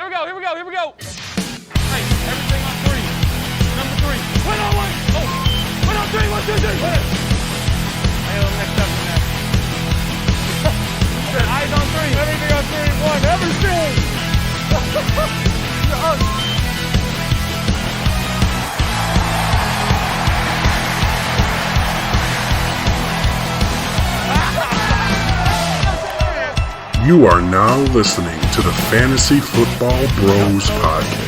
Here we go. Hey, everything on 3. Number 3. Win on 1. Oh, win on 3. 1, 2, 3. Win it. I know the next step from that. Eyes on 3. Everything on 3. 1. Everything. You are now listening to the Fantasy Football Bros Podcast.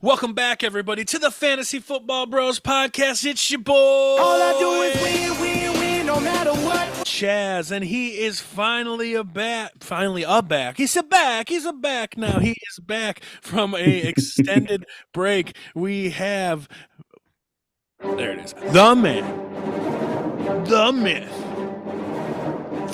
Welcome back, everybody, to the Fantasy Football Bros Podcast. It's your boy, all I do is win, no matter what. Chaz, and he is finally back. He's back now. He is back from a extended break. We have, there it is, the man, the myth,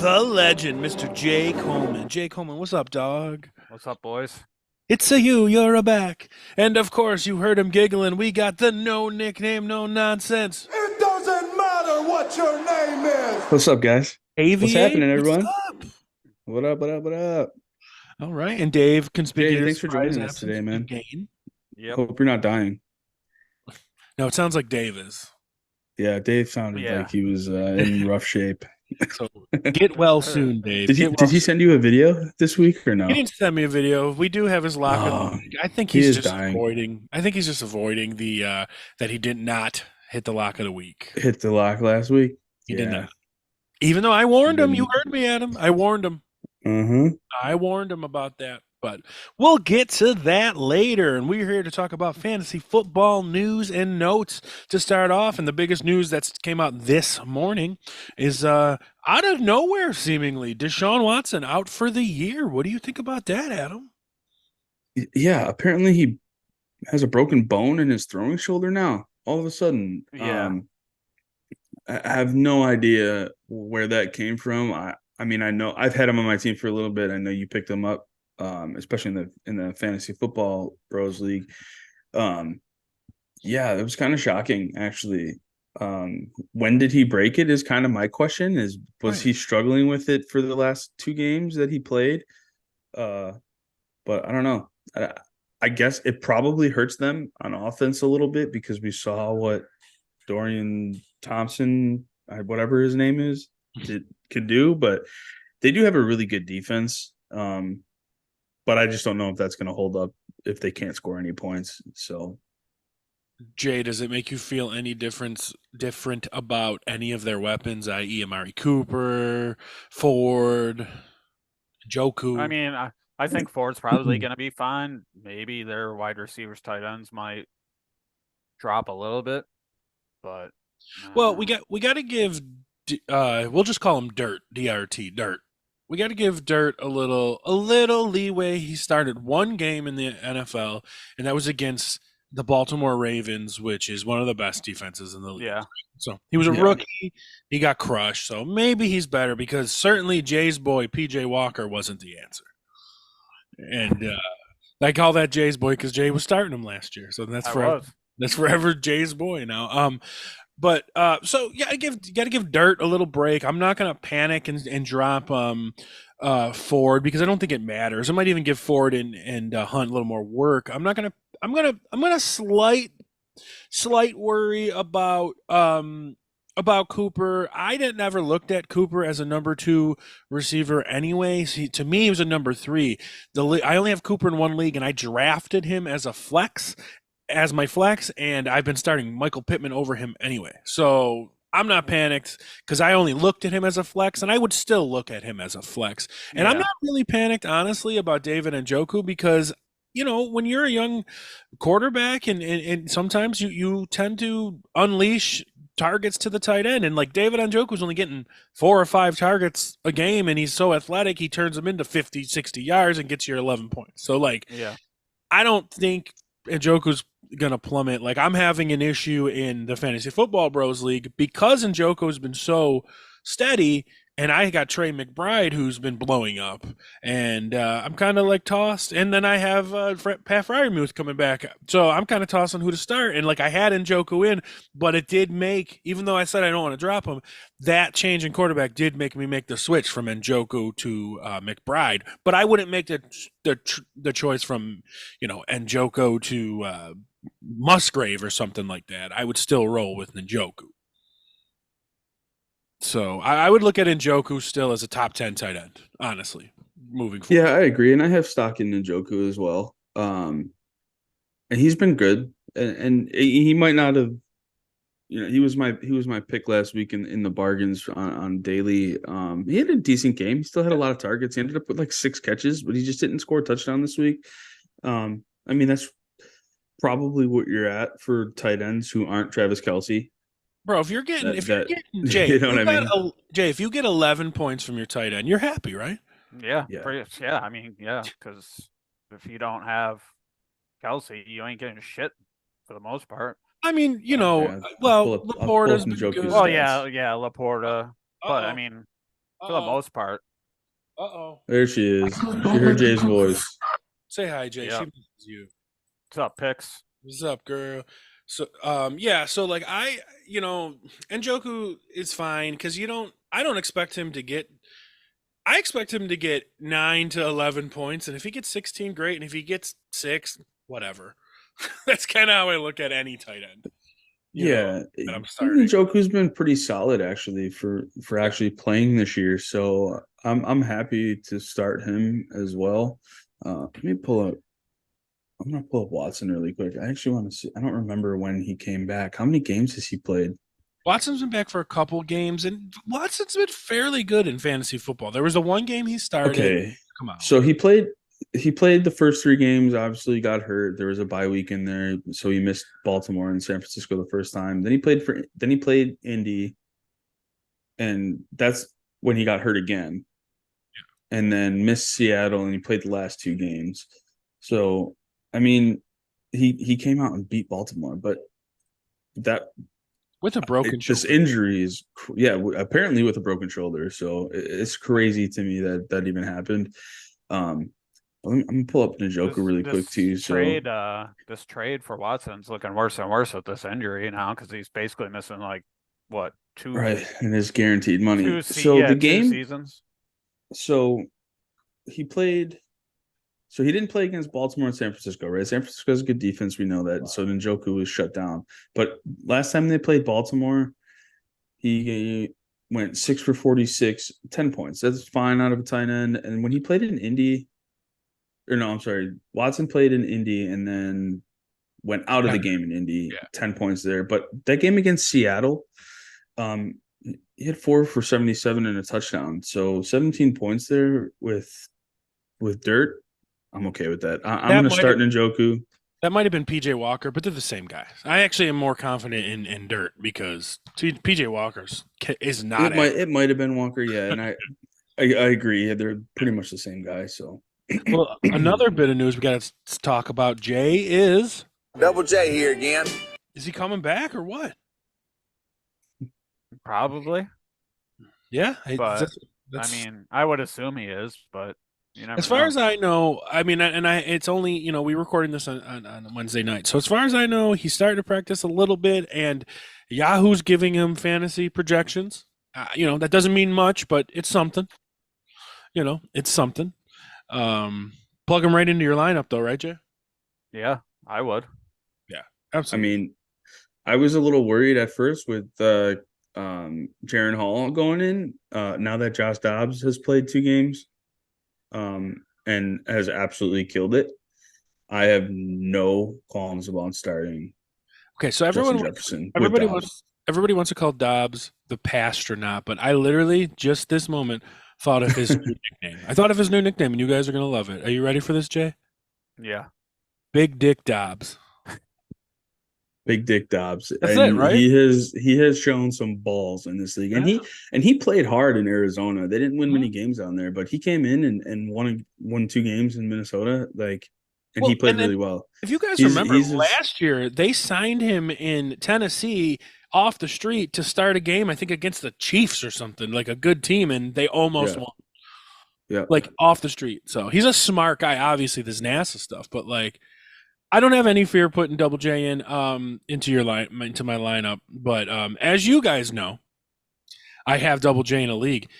the legend, Mr. Jay Coleman. Jay Coleman, what's up, dog? What's up, boys? It's you're a back. And of course, you heard him giggling. We got the no nickname, no nonsense. It doesn't matter what your name is. What's up, guys? What's happening, everyone? What up? All right. And Dave, conspicuous. Hey, thanks for joining us today, man. Yep. Hope you're not dying. No, it sounds like Dave is. Yeah, Dave sounded like he was in rough shape. So get well soon, Dave. Did he send you a video this week or no? He didn't send me a video. We do have his locker. I think he's just dying. avoiding. I think he's just avoiding the that he did not hit the lock of the week. Hit the lock last week. He did not. Even though I warned him, you heard me, Adam. I warned him. I warned him about that. But we'll get to that later, and we're here to talk about fantasy football news and notes to start off. And the biggest news that came out this morning is out of nowhere, seemingly, Deshaun Watson out for the year. What do you think about that, Adam? Yeah, apparently he has a broken bone in his throwing shoulder now. All of a sudden, I have no idea where that came from. I mean, I know I've had him on my team for a little bit. I know you picked him up. Especially in the Fantasy Football Bros League. It was kind of shocking, actually. When did he break it is kind of my question. Was he struggling with it for the last 2 games that he played? But I don't know. I guess it probably hurts them on offense a little bit because we saw what Dorian Thompson, whatever his name is, could do. But they do have a really good defense. But I just don't know if that's going to hold up if they can't score any points. So, Jay, does it make you feel any different about any of their weapons, i.e. Amari Cooper, Ford, Joku? I mean, I think Ford's probably going to be fine. Maybe their wide receivers, tight ends might drop a little bit, but well, we got to give. We'll just call him Dirt, D-R-T, Dirt. We got to give Dirt a little leeway. He started 1 game in the NFL, and that was against the Baltimore Ravens, which is one of the best defenses in the league. Yeah. So he was a rookie. He got crushed. So maybe he's better because certainly Jay's boy, P.J. Walker, wasn't the answer. And I call that Jay's boy because Jay was starting him last year. So that's forever Jay's boy now. But so you gotta give Dirt a little break. I'm not gonna panic and drop Ford because I don't think it matters. I might even give Ford and Hunt a little more work. I'm gonna slight worry about Cooper. I never looked at Cooper as a number 2 receiver anyways. To me, he was a number 3. I only have Cooper in 1 league, and I drafted him as a flex. As my flex, and I've been starting Michael Pittman over him anyway. So I'm not panicked because I only looked at him as a flex, and I would still look at him as a flex. And I'm not really panicked, honestly, about David Njoku because, when you're a young quarterback and sometimes you tend to unleash targets to the tight end. And like David Njoku's only getting 4 or 5 targets a game, and he's so athletic, he turns them into 50, 60 yards and gets your 11 points. So, I don't think Njoku's going to plummet. Like, I'm having an issue in the Fantasy Football Bros League because Njoku's been so steady. And I got Trey McBride, who's been blowing up, and I'm kind of like tossed. And then I have Pat Fryermuth coming back, so I'm kind of tossed on who to start. And like I had Njoku in, but it did make, even though I said I don't want to drop him, that change in quarterback did make me make the switch from Njoku to McBride. But I wouldn't make the choice from Njoku to Musgrave or something like that. I would still roll with Njoku. So I would look at Njoku still as a top 10 tight end, honestly, moving forward. Yeah, I agree, and I have stock in Njoku as well. And he's been good, and he might not have. He was my pick last week in the bargains on daily. He had a decent game. He still had a lot of targets. He ended up with like 6 catches, but he just didn't score a touchdown this week. I mean, that's probably what you're at for tight ends who aren't Travis Kelce. Bro, if you're getting Jay, you know what I mean? Jay, if you get 11 points from your tight end, you're happy, right? Yeah. I mean, yeah, because if you don't have Kelce, you ain't getting shit for the most part. I mean, Laporta's been good. Well, yeah, Laporta, but I mean, for the most part. There she is. She heard Jay's voice. Say hi, Jay. Yep. She misses you. What's up, Pix? What's up, girl? So, so like Njoku is fine because I don't expect him to get. I expect him to get 9 to 11 points, and if he gets 16, great, and if he gets 6, whatever. That's kind of how I look at any tight end. I'm starting. Njoku's been pretty solid actually for actually playing this year, so I'm happy to start him as well. Let me pull up. I'm gonna pull up Watson really quick. I actually want to see. I don't remember when he came back. How many games has he played? Watson's been back for a couple games, and Watson's been fairly good in fantasy football. There was the one game he started. Okay, come on. So he played the first 3 games. Obviously, got hurt. There was a bye week in there, so he missed Baltimore and San Francisco the first time. Then he played Indy, and that's when he got hurt again. Yeah. And then missed Seattle, and he played the last 2 games. So, I mean, he came out and beat Baltimore, but that with a broken shoulder. This injury is apparently with a broken shoulder. So it's crazy to me that even happened. I'm gonna pull up Njoku really quick too. This trade for Watson's looking worse and worse with this injury now because he's basically missing like what 2 right and his guaranteed money. 2 seasons. So he played. So he didn't play against Baltimore and San Francisco, right? San Francisco has a good defense. We know that. So Njoku was shut down. But last time they played Baltimore, he went 6 for 46, 10 points. That's fine out of a tight end. And when he played in Indy, Watson played in Indy and then went out of the game in Indy, 10 points there. But that game against Seattle, he had 4 for 77 and a touchdown. So 17 points there with dirt. I'm okay with that. I'm going to start Njoku. That might have been PJ Walker, but they're the same guy. I actually am more confident in dirt because PJ Walker's is not. It might have been Walker, yeah, and I agree. Yeah, they're pretty much the same guy. So, well, another bit of news we got to talk about. Jay is Double J here again. Is he coming back or what? Probably. Yeah, but I mean, I would assume he is, but. As far as I know, I mean, it's only, we recording this on Wednesday night. So as far as I know, he's starting to practice a little bit and Yahoo's giving him fantasy projections. That doesn't mean much, but it's something. It's something. Plug him right into your lineup though, right, Jay? Yeah, I would. Yeah, absolutely. I mean, I was a little worried at first with Jaren Hall going in. Now that Josh Dobbs has played 2 games. And has absolutely killed it. I have no qualms about starting. Okay, so everybody wants to call Dobbs the Pastronaut, but I literally just this moment thought of his new nickname. I thought of his new nickname, and you guys are gonna love it. Are you ready for this, Jay? Yeah. Big Dick Dobbs. Big Dick Dobbs. That's it, right? He has shown some balls in this league, and he played hard in Arizona. They didn't win many games on there, but he came in and won 2 games in Minnesota. He played really well. If you guys remember last year, they signed him in Tennessee off the street to start a game, I think against the Chiefs or something, like a good team, and they almost won. Yeah. Like off the street. So he's a smart guy. Obviously, this NASA stuff, but like, I don't have any fear putting Double J in into my lineup. But as you guys know, I have Double J in a league.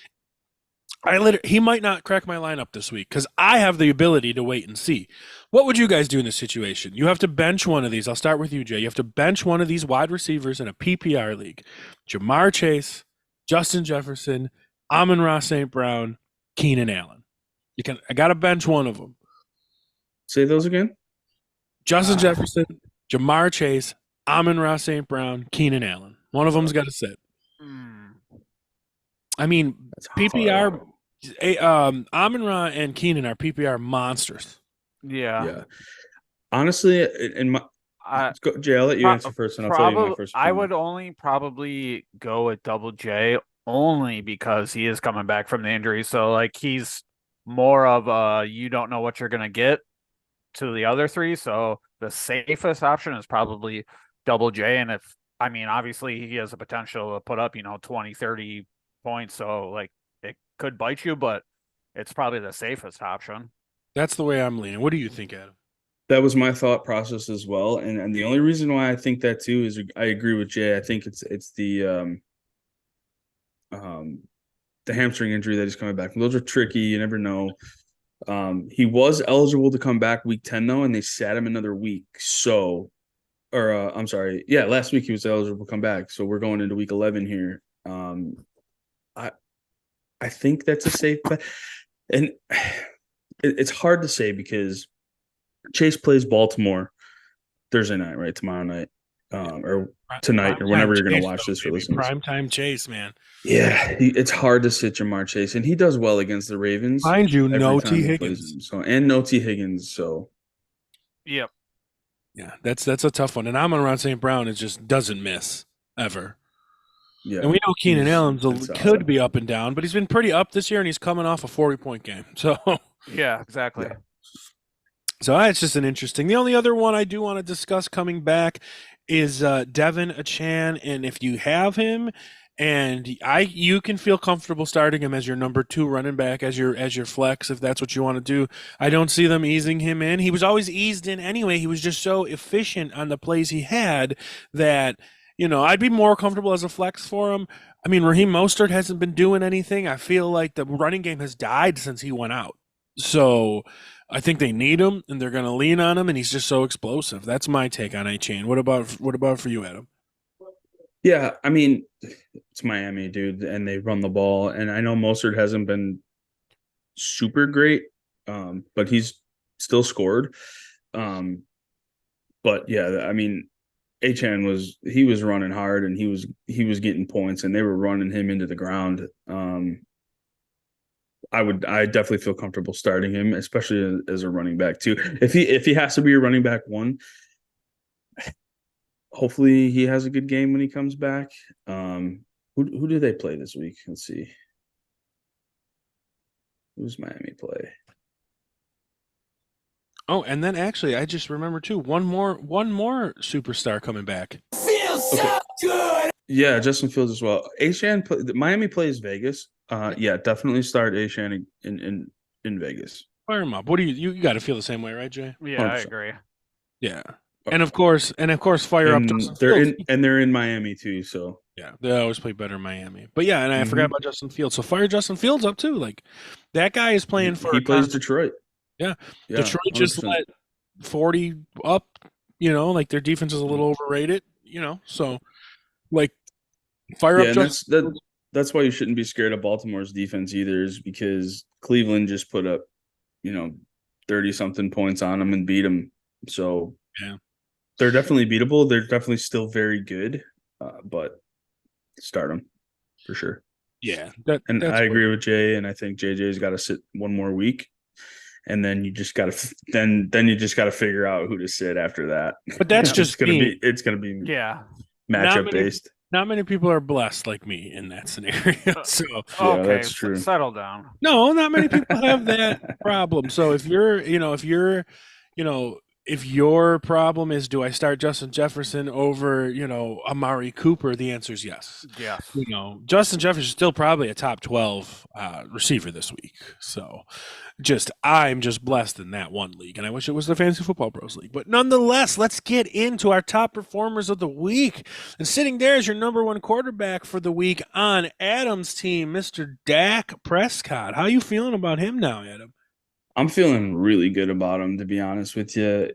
He might not crack my lineup this week because I have the ability to wait and see. What would you guys do in this situation? You have to bench one of these. I'll start with you, Jay. You have to bench one of these wide receivers in a PPR league. Jamar Chase, Justin Jefferson, Amon-Ra St. Brown, Keenan Allen. I got to bench one of them. Say those again. Justin Jefferson, Jamar Chase, Amon-Ra St. Brown, Keenan Allen. One of them's got to sit. I mean, PPR, Amon-Ra and Keenan are PPR monsters. Yeah. Honestly, Jay, I'll let you answer first, and I'll tell you my first. I would only probably go with Double J only because he is coming back from the injury. So, like, he's more of you don't know what you're going to get to the other three. So the safest option is probably Double J. And obviously he has the potential to put up, 20, 30 points. So, like, it could bite you, but it's probably the safest option. That's the way I'm leaning. What do you think, Adam? That was my thought process as well. And the only reason why I think that too is I agree with Jay. I think it's the hamstring injury that he's coming back from. Those are tricky. You never know. He was eligible to come back week 10 though, and they sat him another week. Last week he was eligible to come back. So we're going into week 11 here. I think that's a safe bet. And it's hard to say because Chase plays Baltimore Thursday night, right? Tomorrow night, or tonight, or whenever you're going to watch this for listeners. Primetime Chase, man. Yeah, it's hard to sit Jamar Chase, and he does well against the Ravens. Mind you, no T. Higgins. No T. Higgins. So, yep. Yeah, that's a tough one. And Amon-Ra St. Brown just doesn't miss ever. Yeah, and we know Keenan Allen could be up and down, but he's been pretty up this year, and he's coming off a 40-point game. So yeah, exactly. Yeah. So it's just an interesting. The only other one I do want to discuss coming back is Devin Achane, and if you have him, and you can feel comfortable starting him as your number 2 running back, as your flex, if that's what you want to do. I don't see them easing him in. He was always eased in anyway. He was just so efficient on the plays he had that, I'd be more comfortable as a flex for him. I mean, Raheem Mostert hasn't been doing anything. I feel like the running game has died since he went out. So I think they need him, and they're going to lean on him, and he's just so explosive. That's my take on Achane. What about for you, Adam? Yeah, I mean, it's Miami, dude, and they run the ball. And I know Mostert hasn't been super great, but he's still scored. But yeah, I mean, Achane was running hard, and he was getting points, and they were running him into the ground. I definitely feel comfortable starting him, especially as a running back too. If he has to be a running back 1, hopefully he has a good game when he comes back. Who do they play this week? Let's see. Who's Miami play? Oh, and then actually, I just remember too, one more superstar coming back. Feels so good. Yeah, Justin Fields as well. Achane, Miami plays Vegas. Yeah, definitely start Achane in Vegas. Fire him up. What do you got to feel the same way, right, Jay? Yeah, 100%. I agree. Yeah, and of course, fire up. They're in Miami too. So yeah, they always play better in Miami. But yeah, and I forgot about Justin Fields. So fire Justin Fields up too. Like that guy is playing for. He plays Detroit. Yeah, Detroit 100%. Just let 40 up. Like their defense is a little overrated. So like fire up Justin. That's why you shouldn't be scared of Baltimore's defense either, is because Cleveland just put up, 30-something points on them and beat them. So yeah, they're definitely beatable. They're definitely still very good, but start them for sure. Yeah, I agree with Jay, and I think JJ's got to sit one more week, and then you just got to you just got to figure out who to sit after that. But that's just it's gonna be matchup based. Not many people are blessed like me in that scenario. So okay, that's true. Settle down. No, not many people have that problem. So if you're if your problem is, do I start Justin Jefferson over, Amari Cooper? The answer is yes. Yes. Justin Jefferson is still probably a top 12 receiver this week. So I'm just blessed in that one league, and I wish it was the Fantasy Football Bros League. But nonetheless, let's get into our top performers of the week. And sitting there is your number one quarterback for the week on Adam's team, Mr. Dak Prescott. How you feeling about him now, Adam? I'm feeling really good about him, to be honest with you.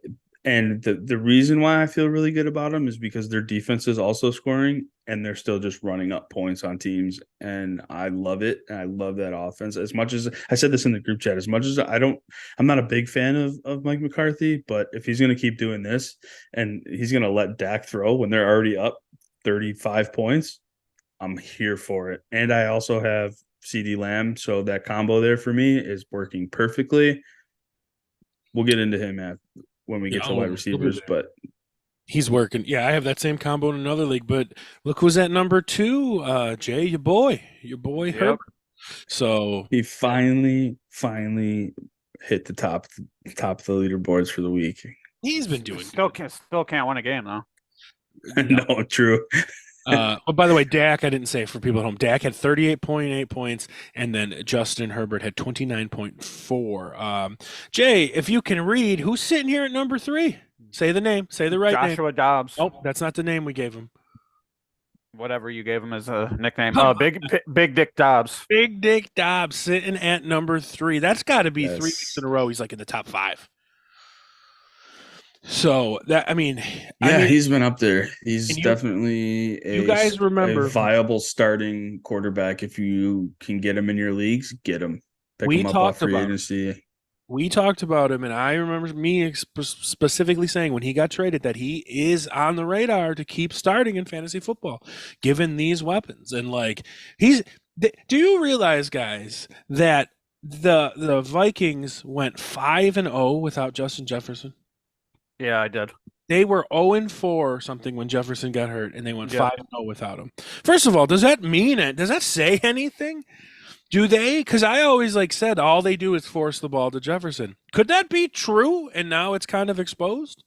And the reason why I feel really good about them is because their defense is also scoring and they're still just running up points on teams. And I love it. And I love that offense. As much as I said this in the group chat, as much as I'm not a big fan of Mike McCarthy, but if he's going to keep doing this and he's going to let Dak throw when they're already up 35 points, I'm here for it. And I also have CD Lamb. So that combo there for me is working perfectly. We'll get into him when we get to wide receivers, but he's working. Yeah, I have that same combo in another league, but look who's at number 2, Jay, your boy Herbert. So he finally hit the top of the leaderboards for the week. He's been doing still can't win a game though. No, true. But by the way, Dak, I didn't say for people at home, Dak had 38.8 points, and then Justin Herbert had 29.4. Jay, if you can read, who's sitting here at number 3? Say the name. Say the right name. Joshua Dobbs. Oh, that's not the name we gave him. Whatever you gave him as a nickname. Big Dick Dobbs. Big Dick Dobbs sitting at number 3. That's got to be 3 weeks in a row. He's like in the top 5. So he's been up there. He's definitely a viable starting quarterback. If you can get him in your leagues, get him. Pick him up off free agency. We talked about him, and I remember me specifically saying when he got traded that he is on the radar to keep starting in fantasy football, given these weapons. And do you realize, guys, that the Vikings went 5-0 without Justin Jefferson? Yeah, I did. They were 0-4 or something when Jefferson got hurt, and they went 5-0 without him. First of all, does that mean it? Does that say anything? Do they? Because I always said all they do is force the ball to Jefferson. Could that be true? And now it's kind of exposed.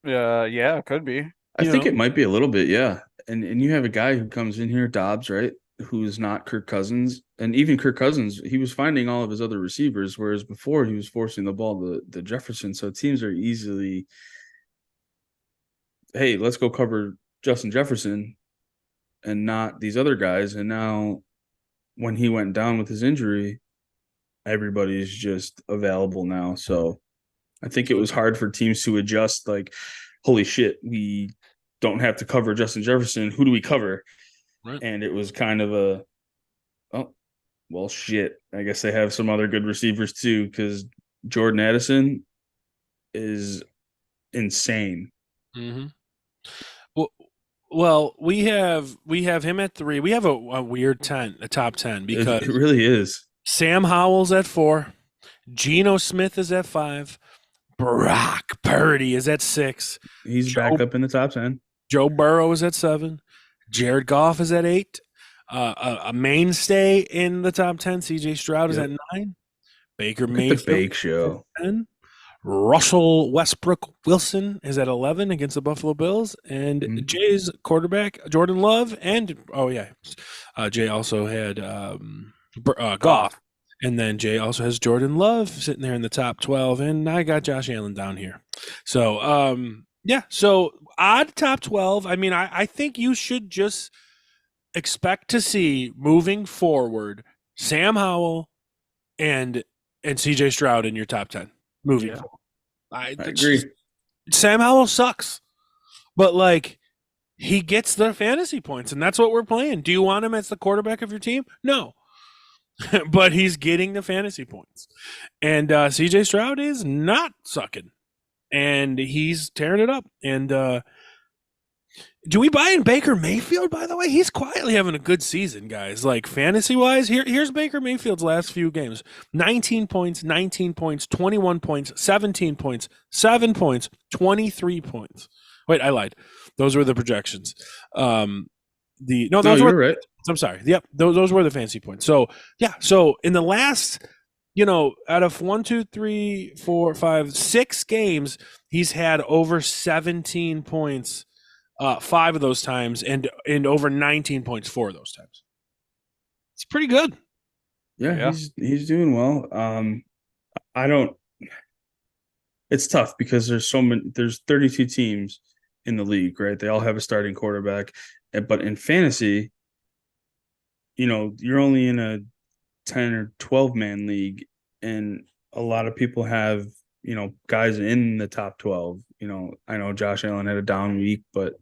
Yeah, it could be. I think it might be a little bit, yeah. And you have a guy who comes in here, Dobbs, right? Who's not Kirk Cousins, and even Kirk Cousins, he was finding all of his other receivers, whereas before he was forcing the ball to Jefferson. So teams are easily, hey, let's go cover Justin Jefferson and not these other guys. And now when he went down with his injury, everybody's just available now. So I think it was hard for teams to adjust, holy shit, we don't have to cover Justin Jefferson. Who do we cover? Right. And it was kind of shit. I guess they have some other good receivers too, because Jordan Addison is insane. Mm-hmm. Well, we have him at 3. We have a weird top 10 because it really is. Sam Howell's at 4, Geno Smith is at 5, Brock Purdy is at 6. He's back up in the top 10. Joe Burrow is at 7. Jared Goff is at 8. A mainstay in the top 10, CJ Stroud is at 9. Baker Mayfield the Bake Show. 10. Russell Westbrook Wilson is at 11 against the Buffalo Bills. And Jay's quarterback, Jordan Love, and Jay also had Goff. And then Jay also has Jordan Love sitting there in the top 12. And I got Josh Allen down here. So, so odd top 12. I mean, I think you should just expect to see moving forward Sam Howell and CJ Stroud in your top 10 moving forward. I agree. Sam Howell sucks, but he gets the fantasy points, and that's what we're playing. Do you want him as the quarterback of your team? No. But he's getting the fantasy points. And CJ Stroud is not sucking. And he's tearing it up. And do we buy in Baker Mayfield, by the way? He's quietly having a good season, guys. Fantasy-wise, here's Baker Mayfield's last few games. 19 points, 19 points, 21 points, 17 points, 7 points, 23 points. Wait, I lied. Those were the projections. Those were right. I'm sorry. Yep, those were the fantasy points. So, so in the last out of 6 games, he's had over 17 points 5 of those times, and over 19 points 4 of those times. It's pretty good. Yeah, Yeah. he's doing well. I don't. It's tough because there's 32 teams in the league, right? They all have a starting quarterback, but in fantasy, you're only in a 10 or 12 man league, and a lot of people have guys in the top 12. I know Josh Allen had a down week, but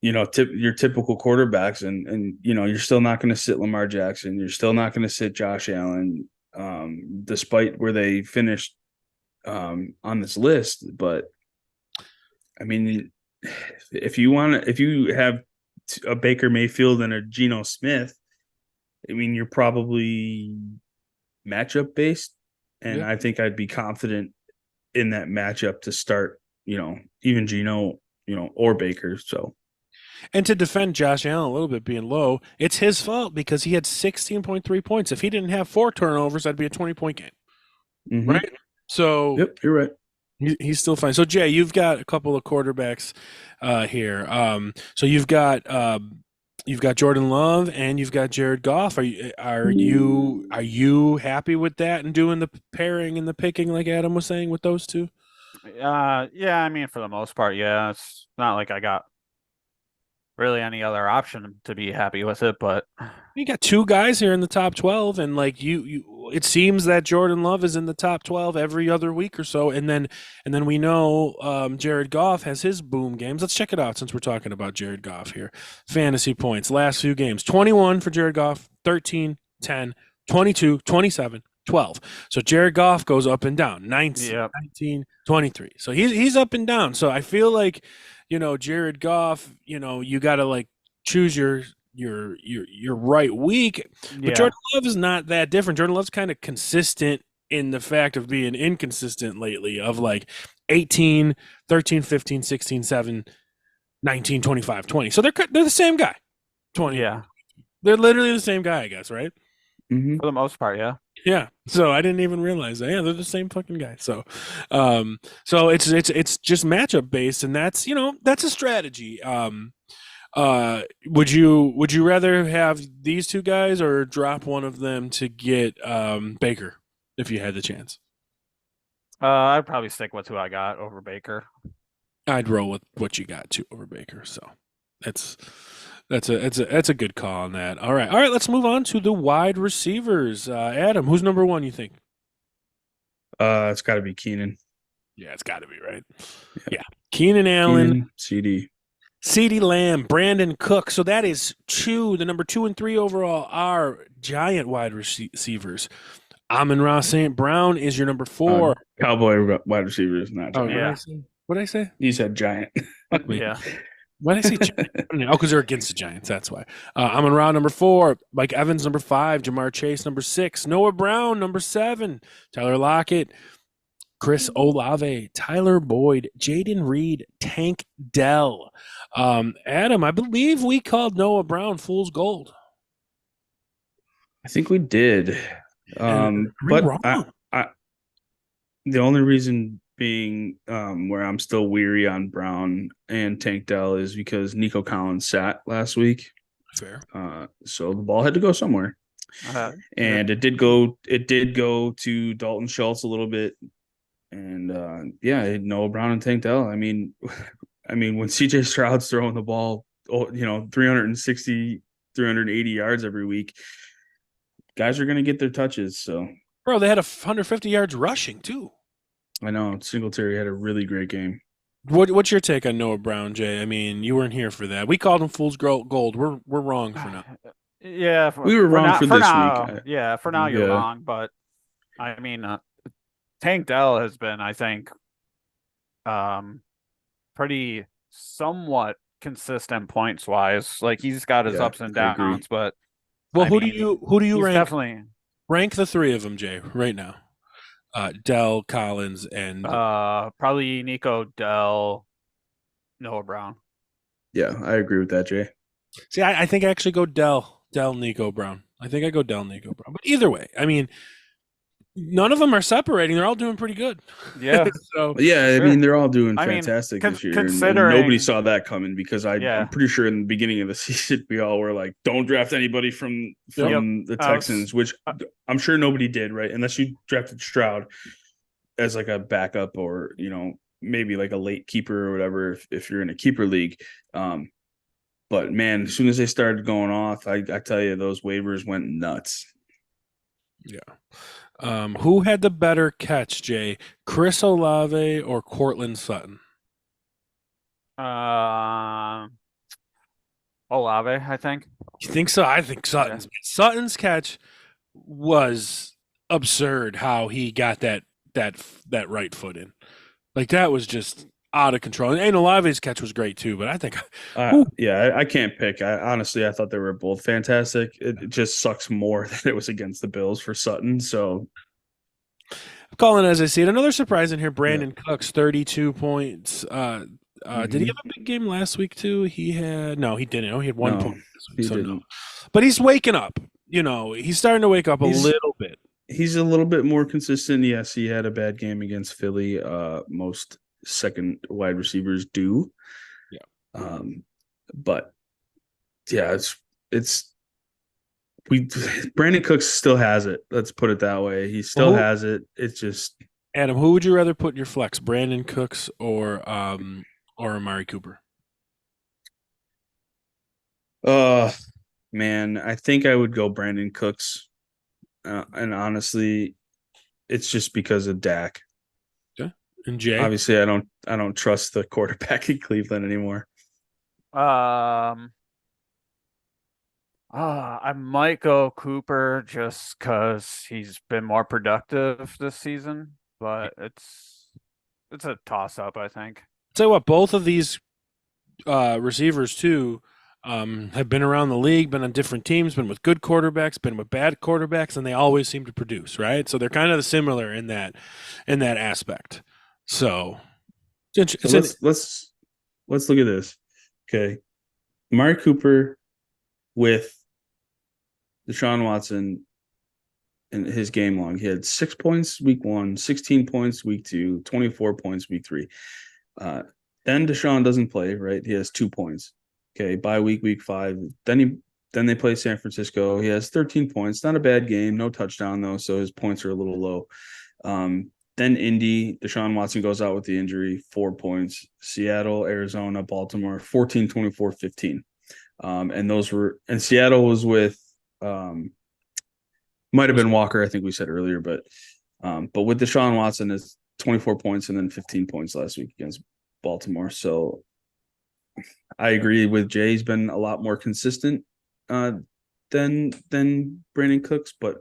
your typical quarterbacks, and you're still not going to sit Lamar Jackson. You're still not going to sit Josh Allen, despite where they finished on this list. But I mean, if you have a Baker Mayfield and a Geno Smith, I mean, you're probably matchup based, and Yeah. I think I'd be confident in that matchup to start. Even Geno, or Baker. So. And to defend Josh Allen a little bit being low, it's his fault because he had 16.3 points. If he didn't have 4 turnovers, that'd be a 20-point game, Mm-hmm. right? So Yep, you're right. he's still fine. So Jay, you've got a couple of quarterbacks here. So you've got Jordan Love and you've got Jared Goff. Are you happy with that and doing the pairing and the picking like Adam was saying with those two? Yeah, I mean, for the most part, yeah. It's not like I got really any other option to be happy with it, but You got 2 guys here in the top 12, and like it seems that Jordan Love is in the top 12 every other week or so, and then we know Jared Goff has his boom games. Let's check it out since we're talking about Jared Goff here. Fantasy points last few games: 21 for Jared Goff, 13, 10, 22, 27, 12. So Jared Goff goes up and down. 19, yeah. 19, 23. So he's up and down. So I feel like Jared Goff, you got to like choose your right week. But Yeah. Jordan Love is not that different. Jordan Love's kind of consistent in the fact of being inconsistent lately, of like 18, 13, 15, 16, 7, 19, 25, 20. So they're the same guy. 20. Yeah. They're literally the same guy, I guess, right? Mm-hmm. For the most part, yeah. Yeah. So I didn't even realize that. Yeah, they're the same fucking guy. So it's just matchup based, and that's a strategy. Would you rather have these 2 guys or drop one of them to get Baker if you had the chance? I'd probably stick with who I got over Baker. I'd roll with what you got to over Baker. So that's a good call on that. All right. Let's move on to the wide receivers. Adam, who's number 1? You think? It's got to be Keenan. Yeah, it's got to be, right. Yeah, Keenan Allen, CD. CeeDee Lamb, Brandon Cook. So that is the number 2 and 3 overall are Giant wide receivers. Amon-Ra St. Brown is your number 4. Cowboy wide receivers, not Oh, Giant. yeah. What did I say? You said Giant. Fuck me. Yeah. Why did I say Giant? Oh, because they're against the Giants. That's why. Amon-Ra number 4. Mike Evans number 5. Jamar Chase number 6. Noah Brown number 7. Tyler Lockett. Chris Olave, Tyler Boyd, Jaden Reed, Tank Dell. Adam, I believe we called Noah Brown fool's gold. I think we did. But I the only reason being where I'm still weary on Brown and Tank Dell is because Nico Collins sat last week. Fair. So the ball had to go somewhere. And it did go to Dalton Schultz a little bit. And Noah Brown and Tank Dell. I mean, when CJ Stroud's throwing the ball, 360, 380 yards every week, guys are going to get their touches. So, bro, they had 150 yards rushing too. I know Singletary had a really great game. What's your take on Noah Brown, Jay? I mean, you weren't here for that. We called him fool's gold. We're wrong for now. Yeah, we were wrong for this week. Yeah, for now you're wrong, but I mean. Tank Dell has been, I think, pretty somewhat consistent points wise. Like he's got his ups and downs, but who do you rank? Definitely rank the 3 of them, Jay, right now. Dell, Collins, and probably Nico, Dell, Noah Brown. Yeah, I agree with that, Jay. See, I think I actually go Dell, Nico, Brown. I think I go Dell, Nico, Brown. But either way, I mean, none of them are separating. They're all doing pretty good. Yeah, So Yeah, I sure. mean they're all doing I mean, fantastic this year, and nobody considering, saw that coming because I'm yeah, pretty sure in the beginning of the season we all were like, don't draft anybody from yep. yep. from the I was, Texans, which uh, I'm sure nobody did, right? Unless you drafted Stroud as like a backup or maybe like a late keeper or whatever if you're in a keeper league. But man, as soon as they started going off, I tell you, those waivers went nuts. Yeah. Who had the better catch, Jay? Chris Olave or Cortland Sutton? uh, Olave, I think. You think so? I think Yeah. Sutton's catch was absurd. How he got that right foot in, like that was just out of control. And Olave's catch was great too. But I think, whew, Yeah, I can't pick. Honestly, I thought they were both fantastic. It just sucks more that it was against the Bills for Sutton. So I'm calling as I see it. Another surprise in here. yeah, Brandon Cooks, 32 points. Did he hmm have a big game last week too? He didn't. Oh, he had 1 point no, this week, he so no. didn't. But he's waking up. He's starting to wake up a He's little bit. he's a little bit more consistent. Yes, he had a bad game against Philly. Most second wide receivers do. Yeah. Um, but yeah, it's we Brandon Cooks still has it. Let's put it that way. He Well, still has it. It's just Adam, who would you rather put in your flex, Brandon Cooks or Amari Cooper? uh man, I think I would go Brandon Cooks. And honestly, it's just because of Dak. Okay. And Jay? Obviously, I don't trust the quarterback in Cleveland anymore. Um, I might go Cooper just because he's been more productive this season, but it's a toss up, I think. Tell you what, both of these receivers too have been around the league, been on different teams, been with good quarterbacks, been with bad quarterbacks, and they always seem to produce, right? So they're kind of similar in that aspect. So So let's look at this. Okay, Amari Cooper with Deshaun Watson in his game log. He had 6 points week 1, 16 points week 2, 24 points week 3. Uh, then Deshaun doesn't play, right? He has 2 points. Okay, bye week 5. Then they play San Francisco. He has 13 points. Not a bad game. No touchdown though, so his points are a little low. Then Indy, Deshaun Watson goes out with the injury, 4 points. Seattle, Arizona, Baltimore, 14, 24, 15. And Seattle was with might have been Walker, I think we said earlier, but with Deshaun Watson is 24 points and then 15 points last week against Baltimore. So I agree with Jay. He's been a lot more consistent than Brandon Cooks, but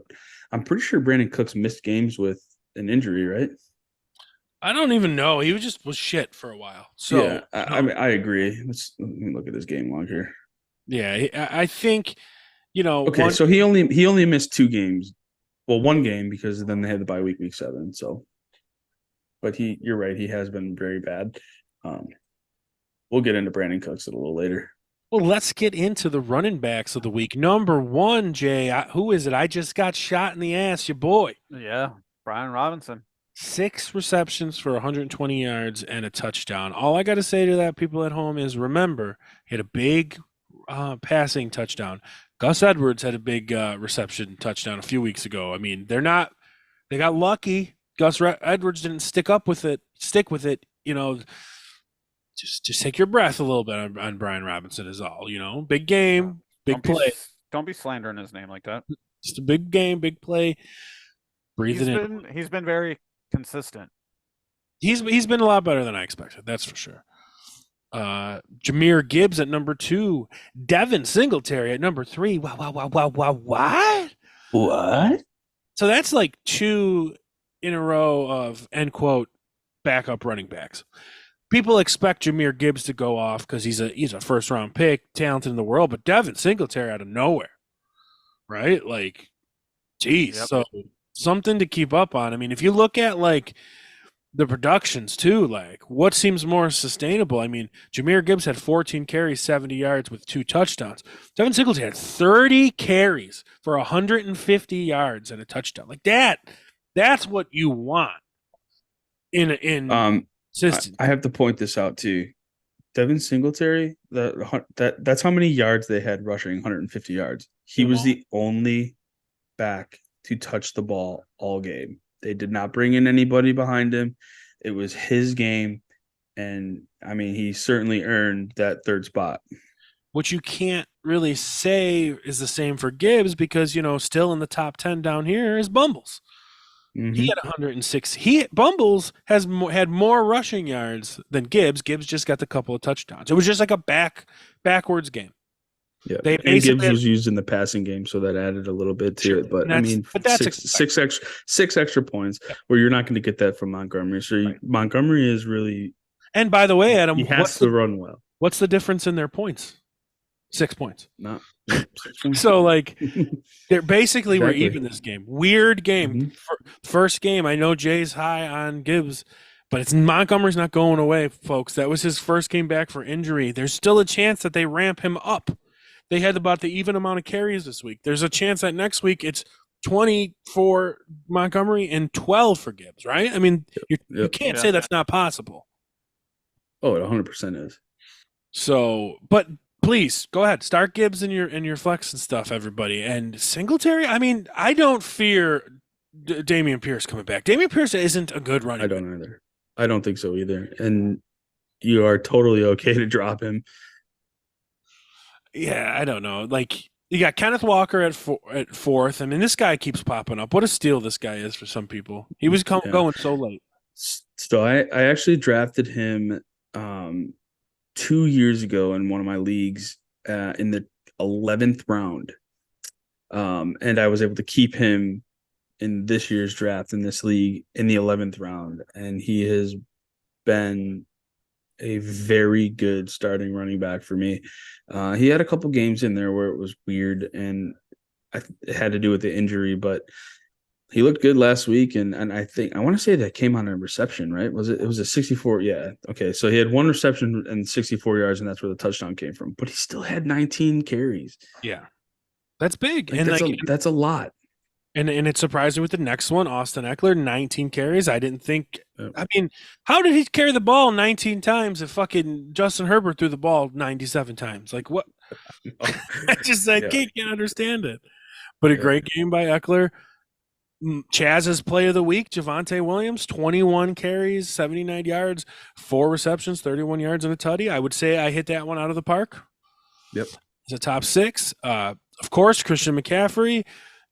I'm pretty sure Brandon Cooks missed games with an injury, right? I don't even know. He was shit for a while. So Yeah, I mean, I agree. Let me look at his game log here. yeah, I think Okay, so he only missed 2 games. Well, 1 game because then they had the bye week 7. So, but you're right. He has been very bad. Um, we'll get into Brandon Cooks a little later. Well, let's get into the running backs of the week. Number one, Jay, who is it? I just got shot in the ass, your boy. Yeah, Brian Robinson. 6 receptions for 120 yards and a touchdown. All I got to say to that, people at home, is remember, he had a big passing touchdown. Gus Edwards had a big reception touchdown a few weeks ago. I mean, they got lucky. Edwards didn't stick with it. Just take your breath a little bit on Brian Robinson is all, big game, big play. Don't be slandering his name like that. Just a big game, big play. Breathe it in. He's been very consistent. He's been a lot better than I expected. That's for sure. Jahmyr Gibbs at number 2, Devin Singletary at number 3. Wow, what? What? So that's like 2 in a row of end quote backup running backs. People expect Jahmyr Gibbs to go off because he's a first round pick, talented in the world, but Devin Singletary out of nowhere, right? Like, geez, Yep. So something to keep up on. I mean, if you look at like the productions too, like what seems more sustainable? I mean, Jahmyr Gibbs had 14 carries, 70 yards with 2 touchdowns. Devin Singletary had 30 carries for 150 yards and a touchdown. Like that That's what you want in Um, system. I have to point this out too. Devin Singletary, that's how many yards they had rushing, 150 yards. He was the only back to touch the ball all game. They did not bring in anybody behind him. It was his game, and I mean, he certainly earned that third spot. Which you can't really say is the same for Gibbs because, still in the top 10 down here is Bumbles. He Mm-hmm. had 106. Bumbles had more rushing yards than Gibbs. Gibbs just got the couple of touchdowns. It was just like a backwards game. Yeah, They and basically Gibbs was used in the passing game, so that added a little bit to sure, it. But I that's mean, but that's six extra points where you're not going to get that from Montgomery. So right. Montgomery is really, And by the way, Adam, he has to run well. What's the difference in their points? 6 points. Not 6 points. So like they're basically Exactly. we're even this game. Weird game. Mm-hmm. First game. I know Jay's high on Gibbs, but Montgomery's not going away, folks. That was his first game back for injury. There's still a chance that they ramp him up. They had about the even amount of carries this week. There's a chance that next week it's 20 for Montgomery and 12 for Gibbs, right? I mean, you can't say that's not possible. Oh, it 100% is. So, but please go ahead, start Gibbs in your flex and stuff, everybody. And Singletary, I mean, I don't fear Dameon Pierce coming back. Dameon Pierce isn't a good running. I don't either. I don't think so either. And you are totally okay to drop him. Yeah, I don't know. Like you got Kenneth Walker at fourth. I mean, this guy keeps popping up. What a steal this guy is for some people. He was going so late. So I actually drafted him 2 years ago in one of my leagues in the 11th round. And I was able to keep him in this year's draft in this league in the 11th round. And he has been a very good starting running back for me. He had a couple games in there where it was weird and it had to do with the injury, but he looked good last week. And I want to say that came on a reception, right? It was a 64. Yeah. Okay. So he had one reception and 64 yards, and that's where the touchdown came from, but he still had 19 carries. Yeah. That's big. Like, and that's a lot. And it surprised me with the next one, Austin Eckler, 19 carries. I didn't think. I mean, how did he carry the ball 19 times if fucking Justin Herbert threw the ball 97 times? Like what? I can't understand it. But a great game by Eckler. Chaz's play of the week, Javonte Williams, 21 carries, 79 yards, 4 receptions, 31 yards, and a tutty. I would say I hit that one out of the park. Yep. It's a top 6. Of course, Christian McCaffrey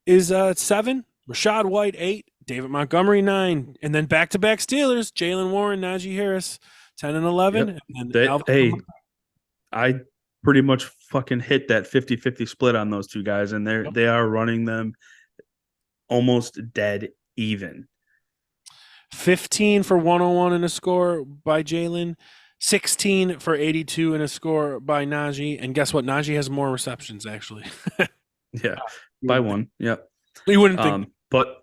is 7, Rashad White 8, David Montgomery 9, and then back-to-back Steelers, Jalen Warren, Najee Harris 10 and 11. Yep. I pretty much fucking hit that 50-50 split on those two guys, and they are running them almost dead even. 15 for 101 in a score by Jalen, 16 for 82 in a score by Najee, and guess what? Najee has more receptions actually. Yeah. By one, yeah. You wouldn't think, but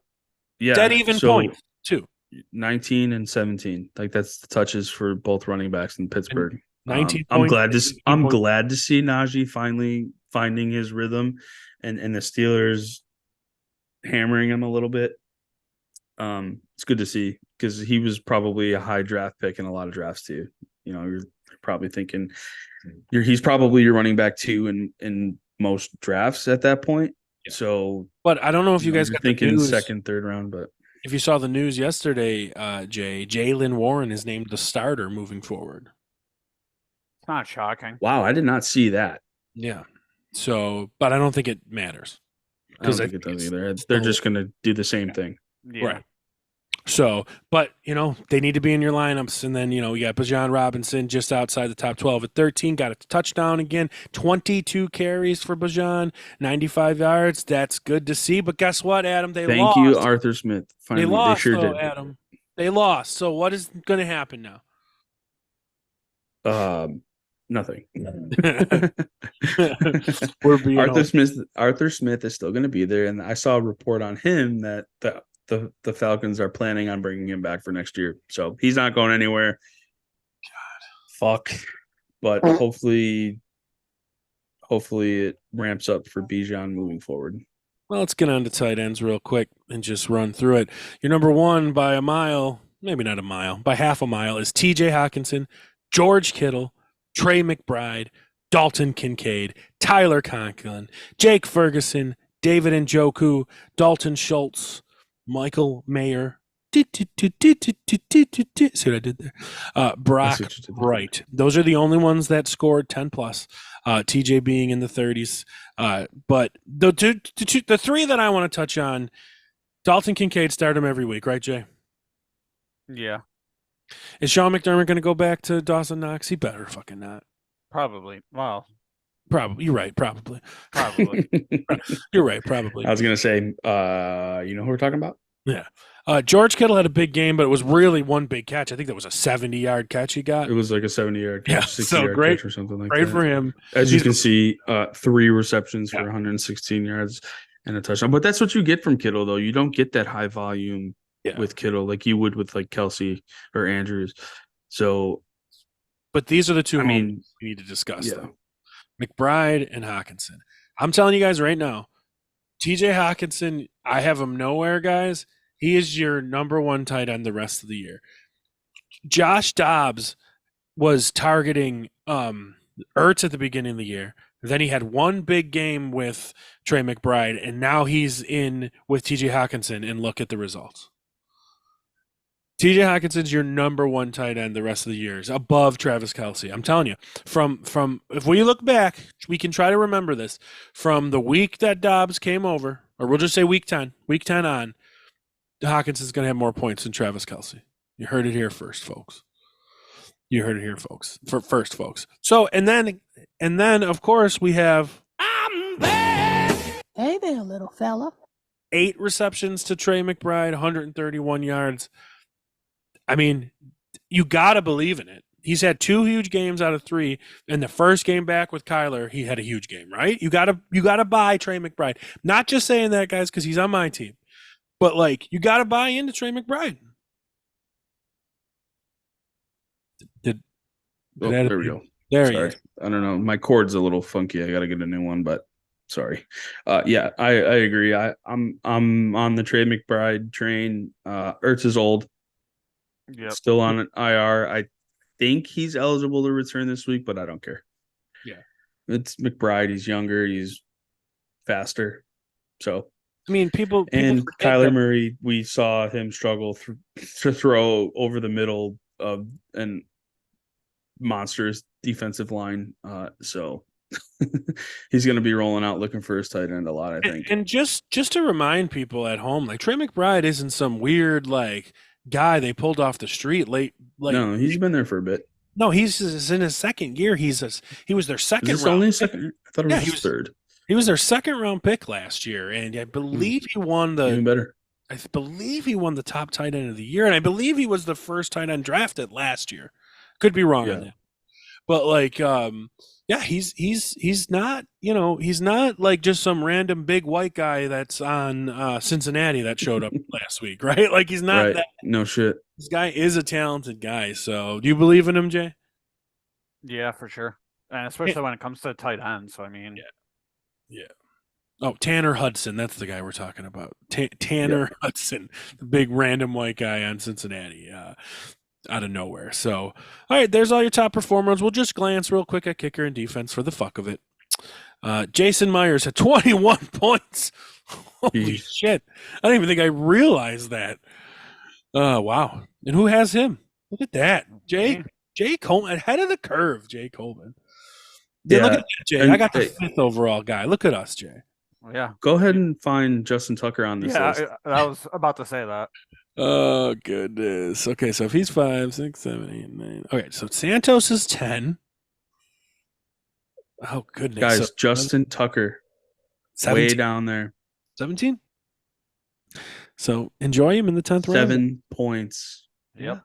yeah, dead even points too. 19 and 17, like that's the touches for both running backs in Pittsburgh. 19. I'm glad to see Najee finally finding his rhythm, and the Steelers hammering him a little bit. It's good to see because he was probably a high draft pick in a lot of drafts too. You're probably thinking he's probably your running back 2 in most drafts at that point. So, but I don't know if you guys got thinking the news, second, third round, but if you saw the news yesterday, Jalen Warren is named the starter moving forward. It's not shocking. Wow, I did not see that. Yeah. So, but I don't think it matters. I don't think it does either. They're just going to do the same thing. Yeah. Right. So, but, they need to be in your lineups. And then, you got Bijan Robinson just outside the top 12 at 13. Got a touchdown again. 22 carries for Bijan, 95 yards. That's good to see. But guess what, Adam? Thank you, Arthur Smith. Finally, they lost, sure though, did. Adam. They lost. So what is going to happen now? Nothing. Arthur Smith is still going to be there, and I saw a report on him that the Falcons are planning on bringing him back for next year, so he's not going anywhere. God, fuck. But hopefully it ramps up for Bijan moving forward. Well, let's get on to tight ends real quick and just run through it. Your number one by a mile, maybe not a mile, by half a mile is TJ Hawkinson, George Kittle, Trey McBride, Dalton Kincaid, Tyler Conklin, Jake Ferguson, David Njoku, Dalton Schultz, Michael Mayer. See what I did there? Brock Wright. Those are the only ones that scored 10 plus. TJ being in the 30s. But the three that I want to touch on, Dalton Kincaid start him every week, right, Jay? Yeah, Is Sean McDermott going to go back to Dawson Knox? He better fucking not. probably. Well, Probably. You're right. Probably. probably. You're right. Probably. I was gonna say, you know who we're talking about? Yeah. George Kittle had a big game, but it was really one big catch. I think that was a 70-yard catch he got. It was like a 70-yard catch, Yeah, 60-yard great- catch or something like Great that. for him. As you can see, 3 receptions Yeah. for 116 yards and a touchdown. But that's what you get from Kittle, though. You don't get that high volume with Kittle like you would with like Kelsey or Andrews. So, But these are the two I mean, we need to discuss, yeah. though. McBride and Hawkinson. I'm telling you guys right now, TJ Hawkinson, I have him nowhere, guys. He is your number one tight end the rest of the year. Josh Dobbs was targeting Ertz at the beginning of the year. Then he had one big game with Trey McBride, and now he's in with TJ Hawkinson, and look at the results. TJ Hawkinson's your number one tight end the rest of the years, above Travis Kelce. I'm telling you, from if we look back, we can try to remember this. From the week that Dobbs came over, or we'll just say week 10 on, Hawkinson's going to have more points than Travis Kelce. You heard it here first, folks. You heard it here, folks. First, folks. So, and then of course we have I'm back. Hey there, little fella. 8 receptions to Trey McBride, 131 yards. I mean, you got to believe in it. He's had 2 huge games out of 3. And the first game back with Kyler, he had a huge game, right? You got to buy Trey McBride. Not just saying that, guys, because he's on my team. But, like, you got to buy into Trey McBride. There we go. There sorry. he is. I don't know. My cord's a little funky. I got to get a new one, but sorry. Yeah, I agree. I'm on the Trey McBride train. Ertz is old. Yep. Still on an IR. I think he's eligible to return this week, but I don't care. Yeah. It's McBride. He's younger. He's faster. So, I mean, people and forget Kyler that- Murray, we saw him struggle to throw over the middle of an monstrous defensive line. So he's going to be rolling out looking for his tight end a lot, I think. And just to remind people at home, like Trey McBride isn't some weird like guy they pulled off the street late. Like, no, he's been there for a bit. No, he's in his second year. He was their second. Is this round only pick. second? I thought it was his third. He was their second round pick last year, and I believe he won Even better. I believe he won the top tight end of the year, and I believe he was the first tight end drafted last year. Could be wrong on that, but like, yeah, he's not, he's not like just some random big white guy that's on Cincinnati that showed up last week, right? Like he's not that. No shit. This guy is a talented guy. So, do you believe in him, Jay? Yeah, for sure, and especially when it comes to tight end. So I mean, yeah. Oh, Tanner Hudson. That's the guy we're talking about. Tanner Hudson, the big random white guy on Cincinnati, out of nowhere. So, all right, there's all your top performers. We'll just glance real quick at kicker and defense for the fuck of it. Jason Myers had 21 points. Holy shit. I don't even think I realized that. Wow. And who has him? Look at that. Jay Coleman, ahead of the curve, Jay Coleman. Yeah, look at that, Jay. And, I got the 5th overall guy. Look at us, Jay. Yeah. Go ahead and find Justin Tucker on this list. I was about to say that. Oh, goodness. Okay, so if he's 5, 6, 7, 8, 9. Okay, so Santos is 10. Oh, goodness. Guys, so, Justin Tucker, 17? way down there. 17? So enjoy him in the 10th round. 7 points. Yep.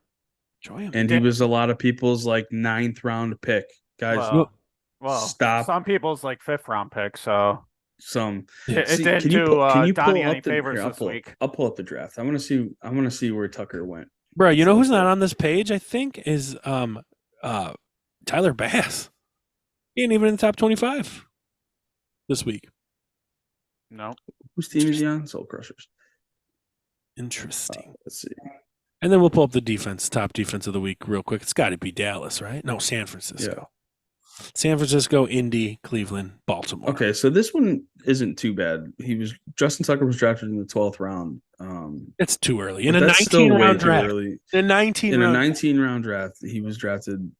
Enjoy him. And he was a lot of people's like 9th round pick. Guys, Well, stop. Some people's like 5th round pick, so Some it See, didn't can you do pull Donnie up any the- favors here, this week. I'll pull up the draft. I want to see where Tucker went. Bro, you know who's not on this page, I think, is Tyler Bass. He ain't even in the top 25 this week. No. Whose team is he on? Soul Crushers. Interesting. Let's see. And then we'll pull up the defense, top defense of the week real quick. It's got to be Dallas, right? No, San Francisco. Yeah. San Francisco, Indy, Cleveland, Baltimore. Okay, so this one isn't too bad. Justin Tucker was drafted in the 12th round. It's too early. In but a that's still 19 way round too draft. early. In a 19 In a round 19 round draft, he was drafted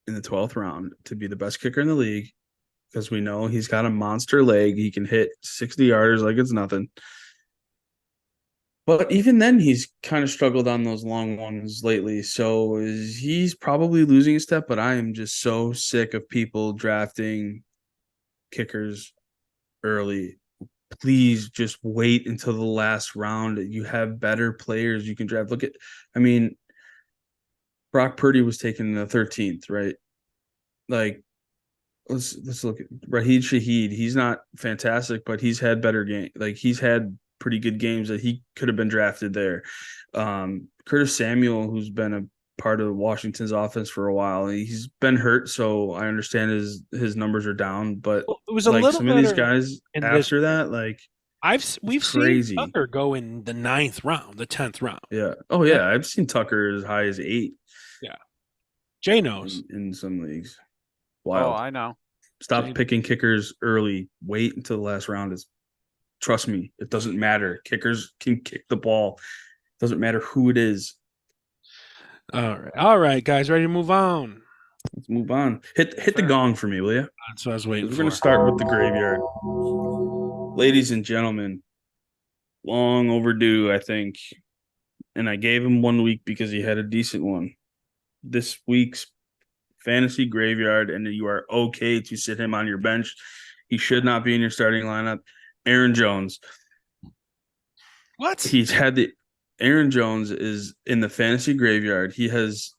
in the 12th round to be the best kicker in the league because we know he's got a monster leg. He can hit 60 yarders like it's nothing. But even then, he's kind of struggled on those long ones lately. So he's probably losing a step, but I am just so sick of people drafting kickers early. Please just wait until the last round. You have better players you can draft. Brock Purdy was taken in the 13th, right? Like, let's look at Raheed Shaheed. He's not fantastic, but he's had better game. Like, he's had pretty good games that he could have been drafted there. Curtis Samuel, who's been a part of Washington's offense for a while, he's been hurt, so I understand his numbers are down. But it was a little some of these better guys in after that, like we've crazy. seen Tucker go in the 9th round, the 10th round. Yeah. Oh yeah, I've seen Tucker as high as 8. Yeah. Jay knows in some leagues. Wild. Oh, I know. Stop picking kickers early. Wait until the last round. Trust me, it doesn't matter. Kickers can kick the ball. Doesn't matter who it is. All right, guys, ready to move on? Let's move on. Hit the gong for me, will you? That's what I was waiting for. We're going to start with the graveyard. Ladies and gentlemen, long overdue, I think. And I gave him 1 week because he had a decent one. This week's fantasy graveyard, and you are okay to sit him on your bench. He should not be in your starting lineup. Aaron Jones. What? Aaron Jones is in the fantasy graveyard. He has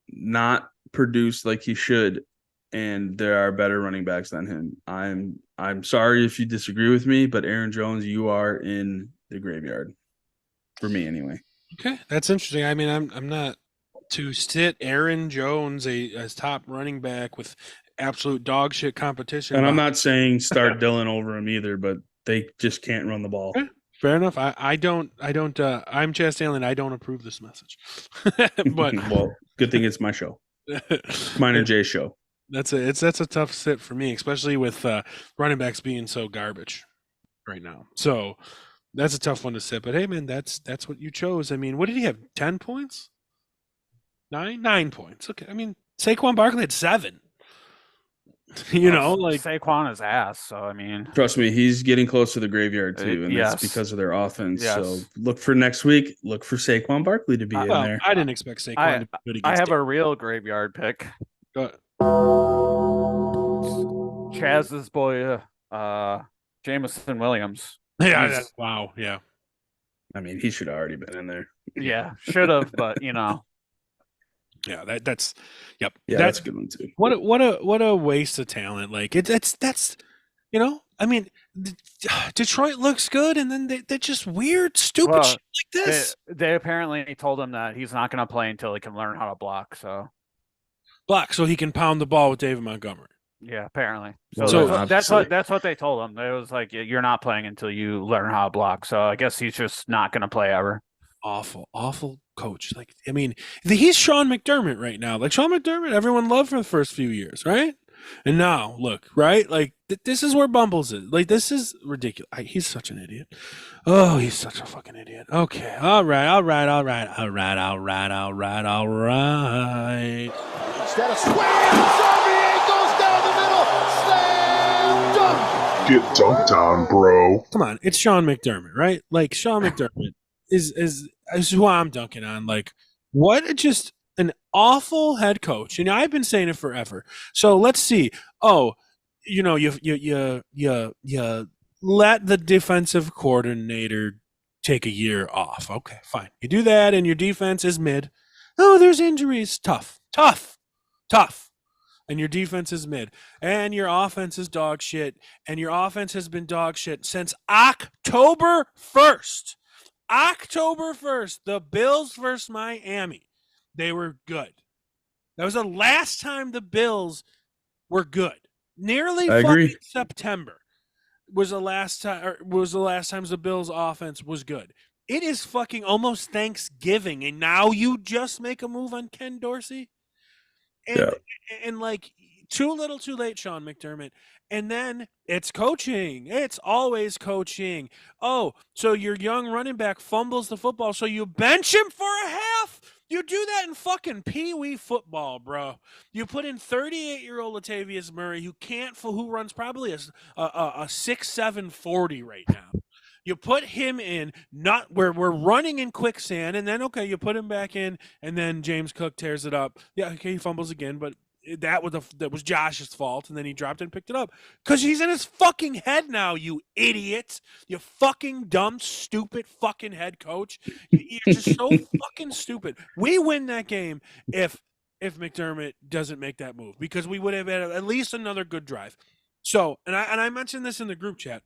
not produced like he should, and there are better running backs than him. I'm sorry if you disagree with me, but Aaron Jones, you are in the graveyard. For me anyway. Okay, that's interesting. I mean, I'm not to sit Aaron Jones as top running back with absolute dog shit competition. And I'm not saying start Dylan over him either, but they just can't run the ball. Okay, fair enough. I'm Chaz Stanley, and I don't approve this message. But well, good thing it's my show. Mine and Jay's show. That's a tough sit for me, especially with running backs being so garbage right now. So that's a tough one to sit. But hey, man, that's what you chose. I mean, what did he have? 10 points? 9 points. Okay. I mean, Saquon Barkley had 7. Saquon is ass. So I mean, trust me, he's getting close to the graveyard too, and that's because of their offense. Yes. So look for next week. Look for Saquon Barkley to be in there. I didn't expect Saquon to be good against. I have a real graveyard pick. Chaz's boy, Jameson Williams. Yeah. Wow. Yeah. I mean, he should have already been in there. Yeah, should have, but Yeah, that's yep. Yeah, that's a good one too. What a waste of talent. Like that's I mean, Detroit looks good, and then they're just weird, stupid shit like this. They apparently told him that he's not going to play until he can learn how to block. So he can pound the ball with David Montgomery. Yeah, apparently. So that's what they told him. It was like, you're not playing until you learn how to block. So I guess he's just not going to play ever. Awful coach. Like, I mean, he's Sean McDermott right now. Like, Sean McDermott, everyone loved for the first few years, right? And now, look, right? Like, this is where Bumbles is. Like, this is ridiculous. He's such an idiot. Oh, he's such a fucking idiot. Okay. All right. Instead of swing, Xavier goes down the middle. Slam dunk. Get dunked on, bro. Come on. It's Sean McDermott, right? Like, Sean McDermott is who I'm dunking on. Like, what just an awful head coach. And I've been saying it forever. So let's see. Oh, you let the defensive coordinator take a year off. Okay, fine. You do that and your defense is mid. Oh, there's injuries. Tough. And your defense is mid. And your offense is dog shit. And your offense has been dog shit since October 1st. October 1st, the Bills versus Miami. They were good. That was the last time the Bills were good. Nearly fucking September. was the last time the Bills offense was good? It is fucking almost Thanksgiving, and now you just make a move on Ken Dorsey? Yeah. And like too little too late, Sean McDermott. And then it's coaching. It's always coaching. Oh, so your young running back fumbles the football, so you bench him for a half? You do that in fucking pee-wee football, bro. You put in 38-year-old Latavius Murray, who runs probably a 6'7" 40 right now. You put him in, not where we're running in quicksand, and then okay, you put him back in, and then James Cook tears it up. Yeah, okay, he fumbles again, but that was Josh's fault, and then he dropped it and picked it up because he's in his fucking head now. You idiot! You fucking dumb, stupid fucking head coach. You're just so fucking stupid. We win that game if McDermott doesn't make that move because we would have had at least another good drive. So, and I mentioned this in the group chat.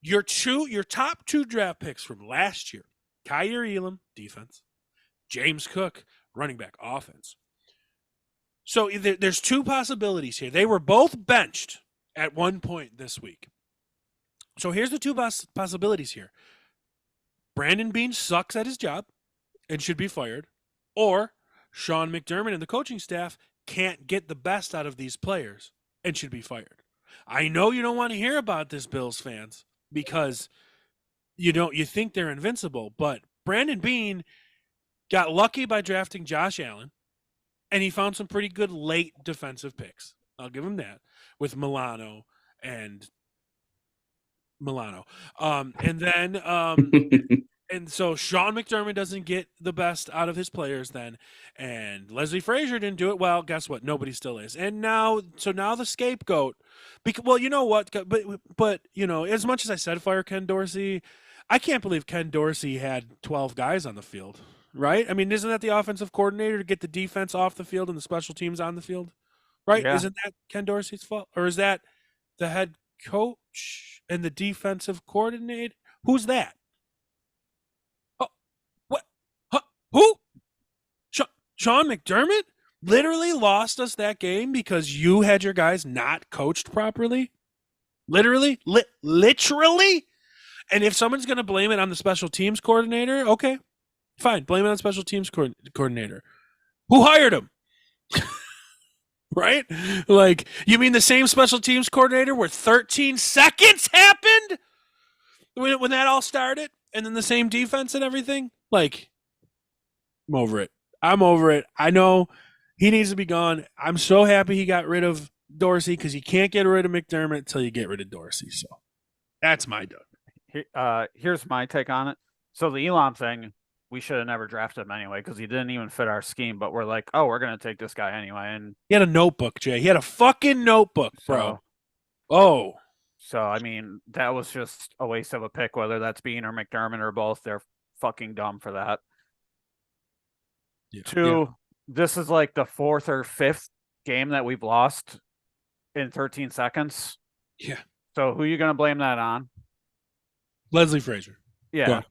Your top 2 draft picks from last year, Kyer Elam, defense, James Cook, running back, offense. So there's 2 possibilities here. They were both benched at one point this week. So here's the 2 possibilities here. Brandon Beane sucks at his job and should be fired, or Sean McDermott and the coaching staff can't get the best out of these players and should be fired. I know you don't want to hear about this, Bills fans, because you think they're invincible, but Brandon Beane got lucky by drafting Josh Allen, and he found some pretty good late defensive picks. I'll give him that with Milano. And then and so Sean McDermott doesn't get the best out of his players then, and Leslie Frazier didn't do it. Well, guess what? Nobody still is. And now the scapegoat. Well, you know what? But you know, as much as I said fire Ken Dorsey, I can't believe Ken Dorsey had 12 guys on the field, right? I mean, isn't that the offensive coordinator to get the defense off the field and the special teams on the field, right? Yeah. Isn't that Ken Dorsey's fault, or is that the head coach and the defensive coordinator? Who's that? What? Huh? Who? Sean McDermott literally lost us that game because you had your guys not coached properly. Literally. And if someone's going to blame it on the special teams coordinator, okay, fine. Blame it on special teams coordinator. Who hired him? Right? Like, you mean the same special teams coordinator where 13 seconds happened when that all started? And then the same defense and everything? Like, I'm over it. I know he needs to be gone. I'm so happy he got rid of Dorsey because you can't get rid of McDermott until you get rid of Dorsey. So that's my done. Here's my take on it. So the Elam thing, we should have never drafted him anyway because he didn't even fit our scheme. But we're like, oh, we're gonna take this guy anyway. And he had a notebook, Jay. He had a fucking notebook, bro. So I mean, that was just a waste of a pick, whether that's Beane or McDermott or both. They're fucking dumb for that. Yeah. This is like the 4th or 5th game that we've lost in 13 seconds. Yeah. So who are you going to blame that on? Leslie Frazier. Yeah.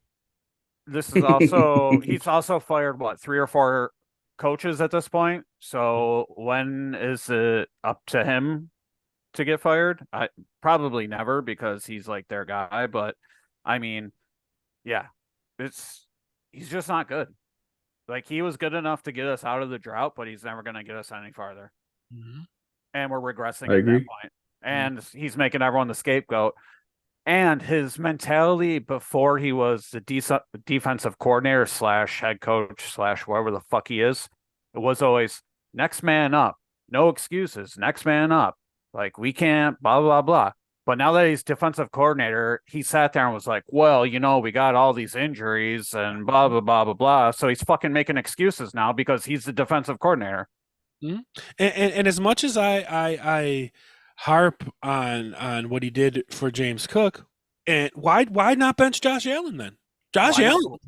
This is also, he's also fired, 3 or 4 coaches at this point. So when is it up to him to get fired? Probably never because he's like their guy. But I mean, yeah, he's just not good. Like, he was good enough to get us out of the drought, but he's never going to get us any farther. Mm-hmm. And we're regressing at that point. And he's making everyone the scapegoat. And his mentality before he was the defensive coordinator / head coach / whatever the fuck he is, it was always next man up. No excuses. Next man up. Like, we can't, blah, blah, blah. But now that he's defensive coordinator, he sat there and was like, well, you know, we got all these injuries and blah, blah, blah, blah, blah. So he's fucking making excuses now because he's the defensive coordinator. Mm-hmm. And as much as I harp on what he did for James Cook, and why not bench Josh Allen then?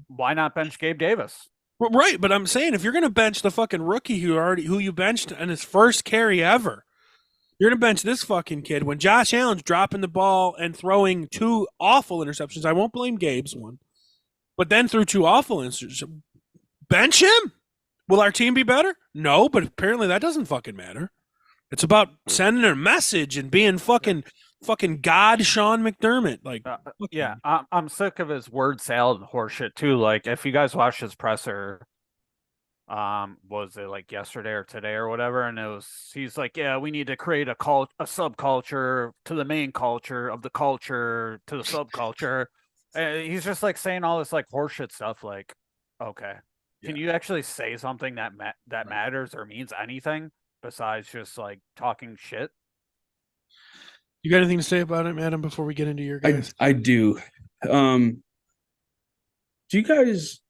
Why not bench Gabe Davis? Right, but I'm saying if you're going to bench the fucking rookie who you benched on his first carry ever, you're going to bench this fucking kid when Josh Allen's dropping the ball and throwing 2 awful interceptions. I won't blame Gabe's one. But then threw 2 awful interceptions. Bench him? Will our team be better? No, but apparently that doesn't fucking matter. It's about sending a message and being fucking fucking god Sean McDermott. Like, yeah, I'm sick of his word salad horseshit too. Like, if you guys watched his presser, was it like yesterday or today or whatever? And he's like, yeah, we need to create a subculture to the main culture of the culture to the subculture. And he's just like saying all this like horseshit stuff. Like, okay, can you actually say something that matters or means anything besides just like talking shit? you got anything to say about it, Adam, before we get into your guys? I do. Do you guys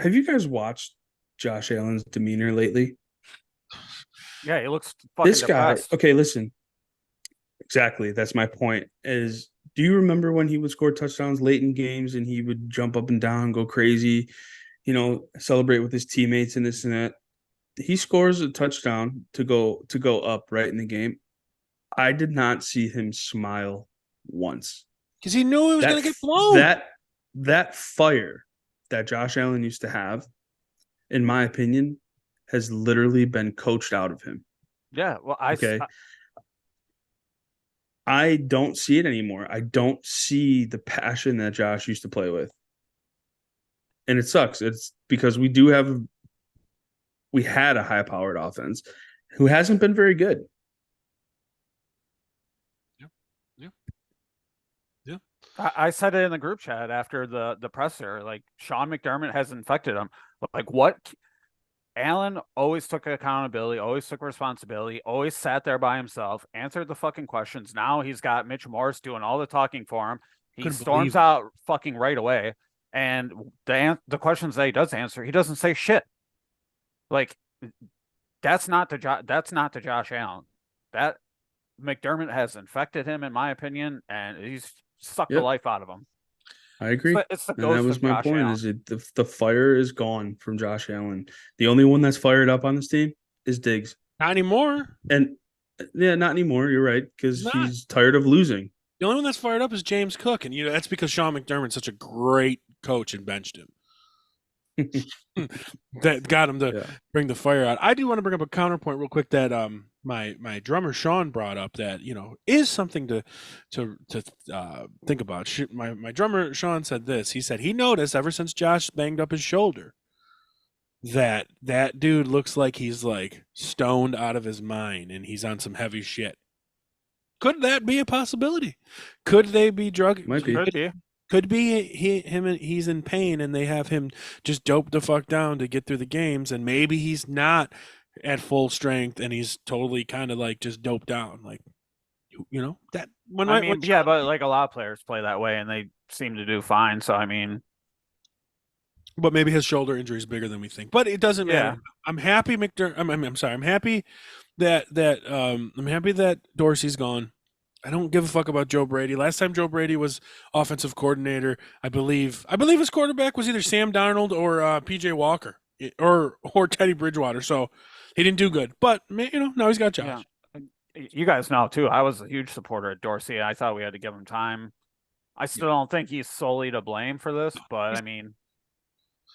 have you guys watched Josh Allen's demeanor lately? Yeah, he looks fucking This guy, depressed. okay, listen. Exactly. That's my point. Do you remember when he would score touchdowns late in games and he would jump up and down, go crazy, celebrate with his teammates and this and that? He scores a touchdown to go up right in the game. I did not see him smile once. Because he knew he was going to get blown. That fire that Josh Allen used to have, in my opinion, has literally been coached out of him. Yeah, well, I don't see it anymore. I don't see the passion that Josh used to play with. And it sucks. It's because we had a high-powered offense who hasn't been very good. Yeah. I said it in the group chat after the presser. Like, Sean McDermott has infected him. Like, what? Allen always took accountability, always took responsibility, always sat there by himself, answered the fucking questions. Now he's got Mitch Morse doing all the talking for him. He storms out fucking right away. And the questions that he does answer, he doesn't say shit. Like, that's not the Josh Allen. That McDermott has infected him, in my opinion, and he's sucked the life out of him. I agree. It's the and that was my Josh point. Allen. Is it the fire is gone from Josh Allen? The only one that's fired up on this team is Diggs. Not anymore. And yeah, not anymore. You're right, because he's tired of losing. The only one that's fired up is James Cook, and that's because Sean McDermott's such a great coach and benched him. That got him to bring the fire out. I do want to bring up a counterpoint real quick that my drummer Sean brought up that is something to think about. My drummer Sean said this. He said he noticed ever since Josh banged up his shoulder that dude looks like he's like stoned out of his mind and he's on some heavy shit. Could that be a possibility? Could they be drug? Might be. Could be he's in pain and they have him just doped the fuck down to get through the games, and maybe he's not at full strength and he's totally kind of like just doped down, like that. But like a lot of players play that way and they seem to do fine. So I mean, but maybe his shoulder injury is bigger than we think. But it doesn't matter. I'm happy I'm sorry. I'm happy that Dorsey's gone. I don't give a fuck about Joe Brady. Last time Joe Brady was offensive coordinator, I believe his quarterback was either Sam Darnold or PJ Walker or Teddy Bridgewater. So he didn't do good. But now he's got Josh. Yeah. You guys know too. I was a huge supporter of Dorsey. I thought we had to give him time. I still don't think he's solely to blame for this, but I mean,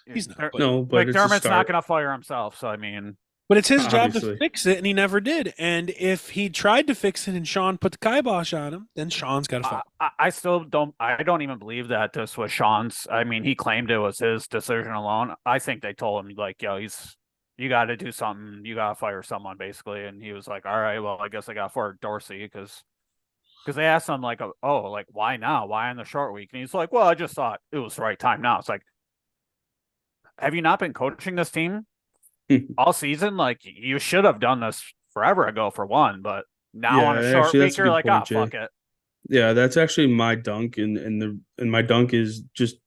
he's not. No, but McDermott's not going to fire himself. So I mean. But it's his job to fix it, and he never did. And if he tried to fix it and Sean put the kibosh on him, then Sean's got to fuck. I still don't. I don't even believe that this was Sean's. I mean, he claimed it was his decision alone. I think they told him like, "Yo, you got to do something. You got to fire someone," basically. And he was like, "All right, well, I guess I got to fire Dorsey because they asked him like, oh, like why now? Why in the short week?" And he's like, "Well, I just thought it was the right time now." It's like, have you not been coaching this team all season? Like, you should have done this forever ago for one, but now on a short week you're like, point, fuck it. Yeah, that's actually my dunk, and my dunk is just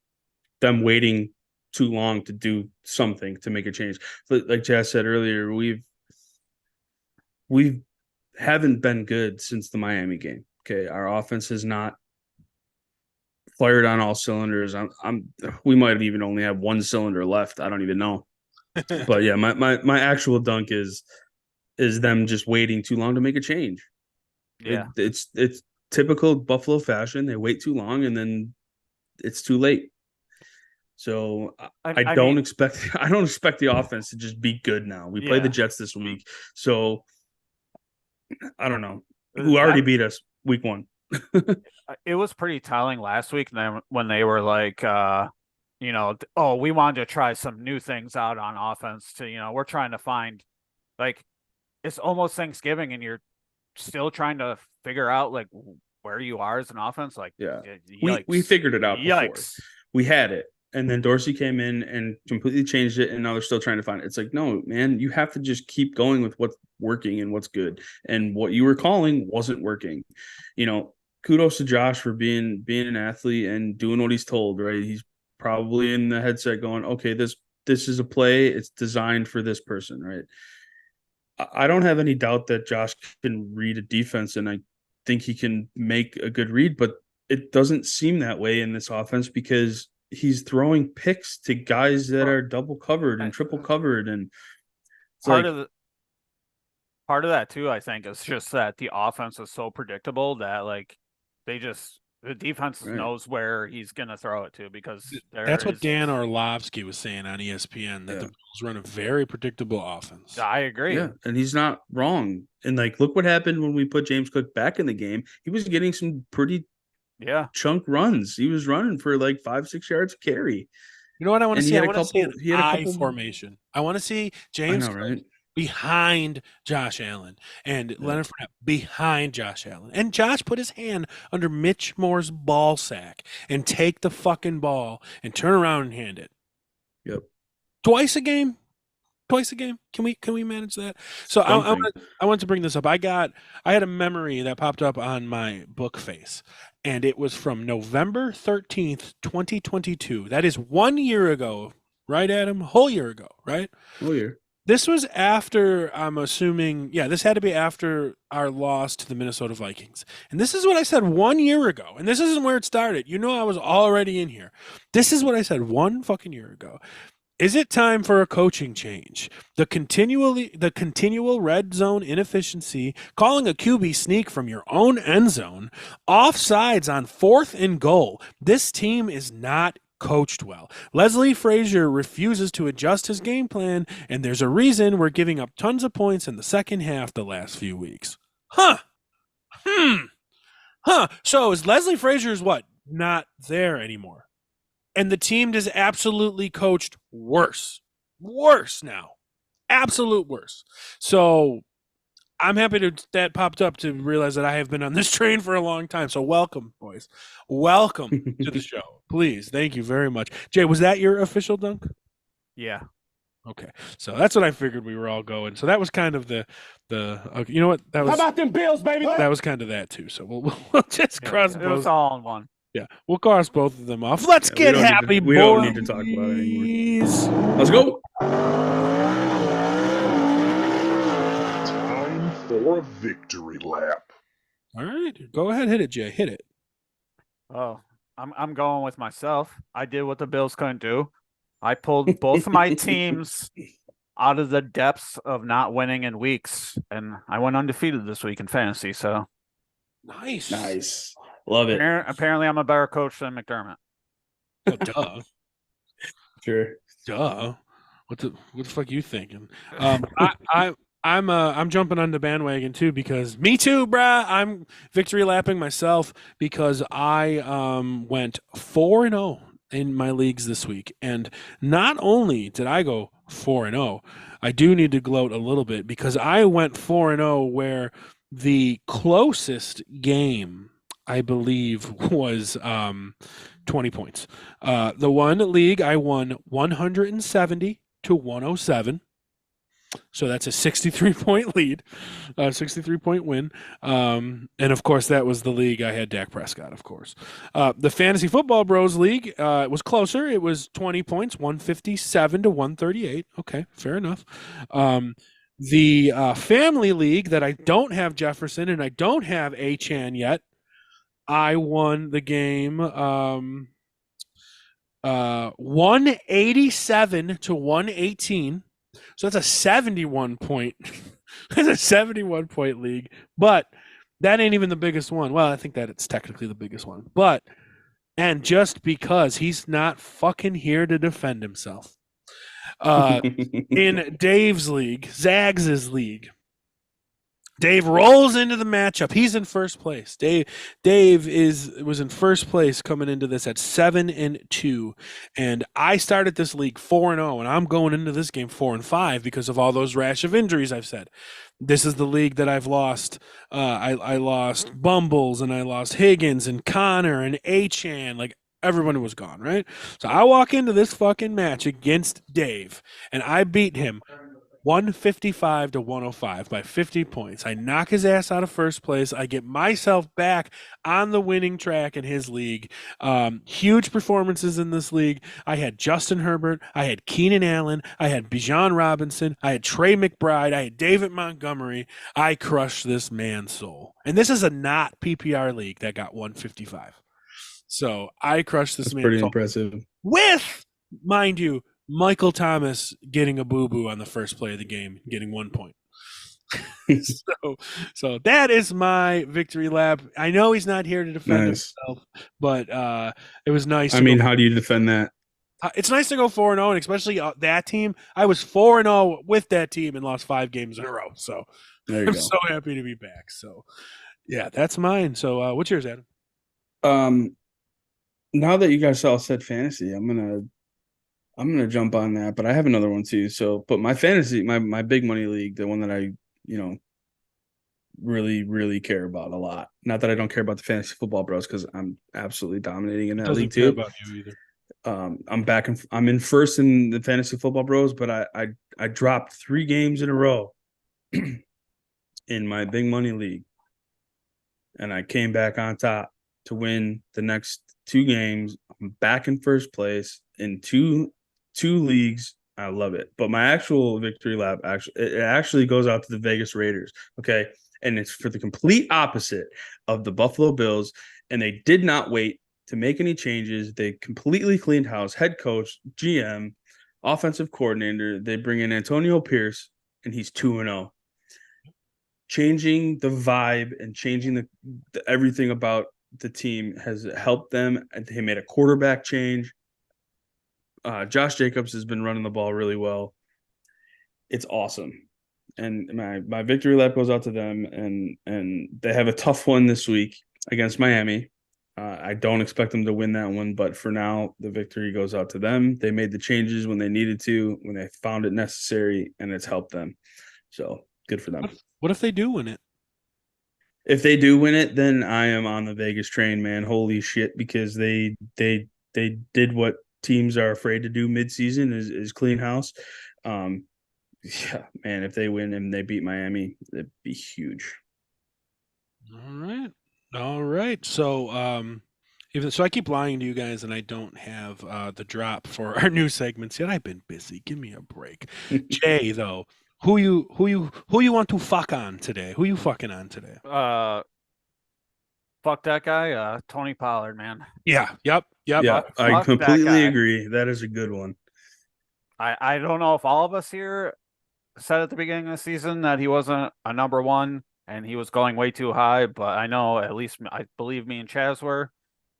them waiting too long to do something to make a change. Like Jazz said earlier, we haven't been good since the Miami game. Okay, our offense has not fired on all cylinders. We might have even only have one cylinder left. I don't even know. But yeah, my actual dunk is them just waiting too long to make a change. Yeah, it's typical Buffalo fashion. They wait too long and then it's too late. So I don't expect the offense to just be good now. We play the Jets this week, so I don't know who already beat us week one. It was pretty telling last week when they were like, oh, we wanted to try some new things out on offense we're trying to find like it's almost Thanksgiving and you're still trying to figure out like where you are as an offense. Like, Yeah. We yikes, figured it out before. yikes. We had it. And then Dorsey came in and completely changed it. And now they're still trying to find it. It's like, no, man, you have to just keep going with what's working and what's good. And what you were calling wasn't working. Kudos to Josh for being an athlete and doing what he's told, right? He's probably in the headset going, okay, this is a play. It's designed for this person, right? I don't have any doubt that Josh can read a defense, and I think he can make a good read, but it doesn't seem that way in this offense because he's throwing picks to guys that are double covered and triple covered, and it's part of that too, I think, is just that the offense is so predictable that like the defense knows where he's gonna throw it to because that's what Dan Orlovsky was saying on ESPN, that the Bills run a very predictable offense. I agree. Yeah, and he's not wrong. And like, look what happened when we put James Cook back in the game. He was getting some pretty chunk runs. He was running for like 5-6 yards carry. You know what I want to see? I want to see an I formation. I want to see James Cook behind Josh Allen and Leonard Fournette behind Josh Allen. And Josh put his hand under Mitch Moore's ball sack and take the fucking ball and turn around and hand it. Yep. Twice a game. Can we manage that? So I want to bring this up. I had a memory that popped up on my book face, and it was from November 13th, 2022. That is 1 year ago, right, Adam? Whole year ago, right? Whole year. This was after, I'm assuming, this had to be after our loss to the Minnesota Vikings. And this is what I said 1 year ago. And this isn't where it started. I was already in here. This is what I said 1 fucking year ago. Is it time for a coaching change? The continual red zone inefficiency, calling a QB sneak from your own end zone, offsides on 4th and goal. This team is not coached well. Leslie Frazier refuses to adjust his game plan, and there's a reason we're giving up tons of points in the second half the last few weeks. So is Leslie Frazier's not there anymore? And the team is absolutely coached worse now. Absolute worse. So I'm happy that popped up to realize that I have been on this train for a long time. So welcome, boys. Welcome to the show. Please. Thank you very much. Jay, was that your official dunk? Yeah. Okay. So that's what I figured we were all going. So that was kind of the okay, you know what? That was, how about them Bills, baby? That was kind of that too. So we'll just cross both. It was all in one. Yeah, we'll cross both of them off. Let's get happy, boys. We don't need to talk about it anymore. Let's go. Time for a victory lap. All right, go ahead, hit it, Jay. Hit it. Oh, I'm going with myself. I did what the Bills couldn't do. I pulled both of my teams out of the depths of not winning in weeks, and I went undefeated this week in fantasy. So nice. Love it. Apparently, I'm a better coach than McDermott. Oh, duh. Sure. Duh. What the fuck are you thinking? I'm jumping on the bandwagon too because me too, brah. I'm victory lapping myself because I went 4-0 in my leagues this week, and not only did I go 4-0, I do need to gloat a little bit because I went 4-0 where the closest game, I believe, was 20 points. The one league I won 170 to 107. So that's a 63-point lead, 63-point win. And, of course, that was the league I had Dak Prescott, of course. The Fantasy Football Bros League was closer. It was 20 points, 157 to 138. Okay, fair enough. The Family League that I don't have Jefferson and I don't have Achane yet, I won the game 187 to 118. So that's a 71 point. That's a 71 point league. But that ain't even the biggest one. Well, I think that it's technically the biggest one. And just because he's not fucking here to defend himself. In Dave's league, Zags' league, Dave rolls into the matchup. He's in first place. Dave was in first place coming into this at 7-2, and I started this league 4-0, and I'm going into this game 4-5 because of all those rash of injuries I've said. This is the league that I've lost. I lost Bumbles, and I lost Higgins and Connor and Achan. Like everyone was gone, right? So I walk into this fucking match against Dave, and I beat him 155-105 by 50 points. I knock his ass out of first place. I get myself back on the winning track in his league. Huge performances in this league. I had Justin Herbert. I had Keenan Allen. I had Bijan Robinson. I had Trey McBride. I had David Montgomery. I crushed this man's soul. And this is a not PPR league that got 155. So I crushed this man's Pretty soul. impressive. With, mind you, Michael Thomas getting a boo-boo on the first play of the game, getting 1 point. so that is my victory lap. I know he's not here to defend himself, but it was nice. I mean, how do you defend that? It's nice to go 4-0, and especially that team. I was 4-0 with that team and lost 5 games in a row. So I'm so happy to be back. So yeah, that's mine. So what's yours, Adam? Now that you guys all said fantasy, I'm gonna jump on that, but I have another one too. So, but my fantasy, my big money league, the one that I, really, really care about a lot. Not that I don't care about the fantasy football bros, because I'm absolutely dominating in that league too. About you either. I'm in first in the fantasy football bros, but I dropped 3 games in a row in my big money league, and I came back on top to win the next 2 games. I'm back in first place in two leagues. I love it. But my actual victory lap actually goes out to the Vegas Raiders. Okay. And it's for the complete opposite of the Buffalo Bills. And they did not wait to make any changes. They completely cleaned house. Head coach, GM, offensive coordinator. They bring in Antonio Pierce, and he's 2-0. Changing the vibe and changing the everything about the team has helped them. They made a quarterback change. Josh Jacobs has been running the ball really well. It's awesome. And my victory lap goes out to them, and they have a tough one this week against Miami. I don't expect them to win that one, but for now, the victory goes out to them. They made the changes when they needed to, when they found it necessary, and it's helped them. So good for them. What if they do win it? If they do win it, then I am on the Vegas train, man. Holy shit, because they did what teams are afraid to do midseason is clean house. Yeah, man, if they win and they beat Miami, it'd be huge. All right. So so I keep lying to you guys, and I don't have the drop for our new segments yet. I've been busy. Give me a break. Jay, though, who you want to fuck on today? Who you fucking on today? Fuck that guy, Tony Pollard, man. Yeah. Yep. Yeah, I completely agree. That is a good one. I don't know if all of us here said at the beginning of the season that he wasn't a number 1 and he was going way too high, but I know at least I believe me and Chaz were.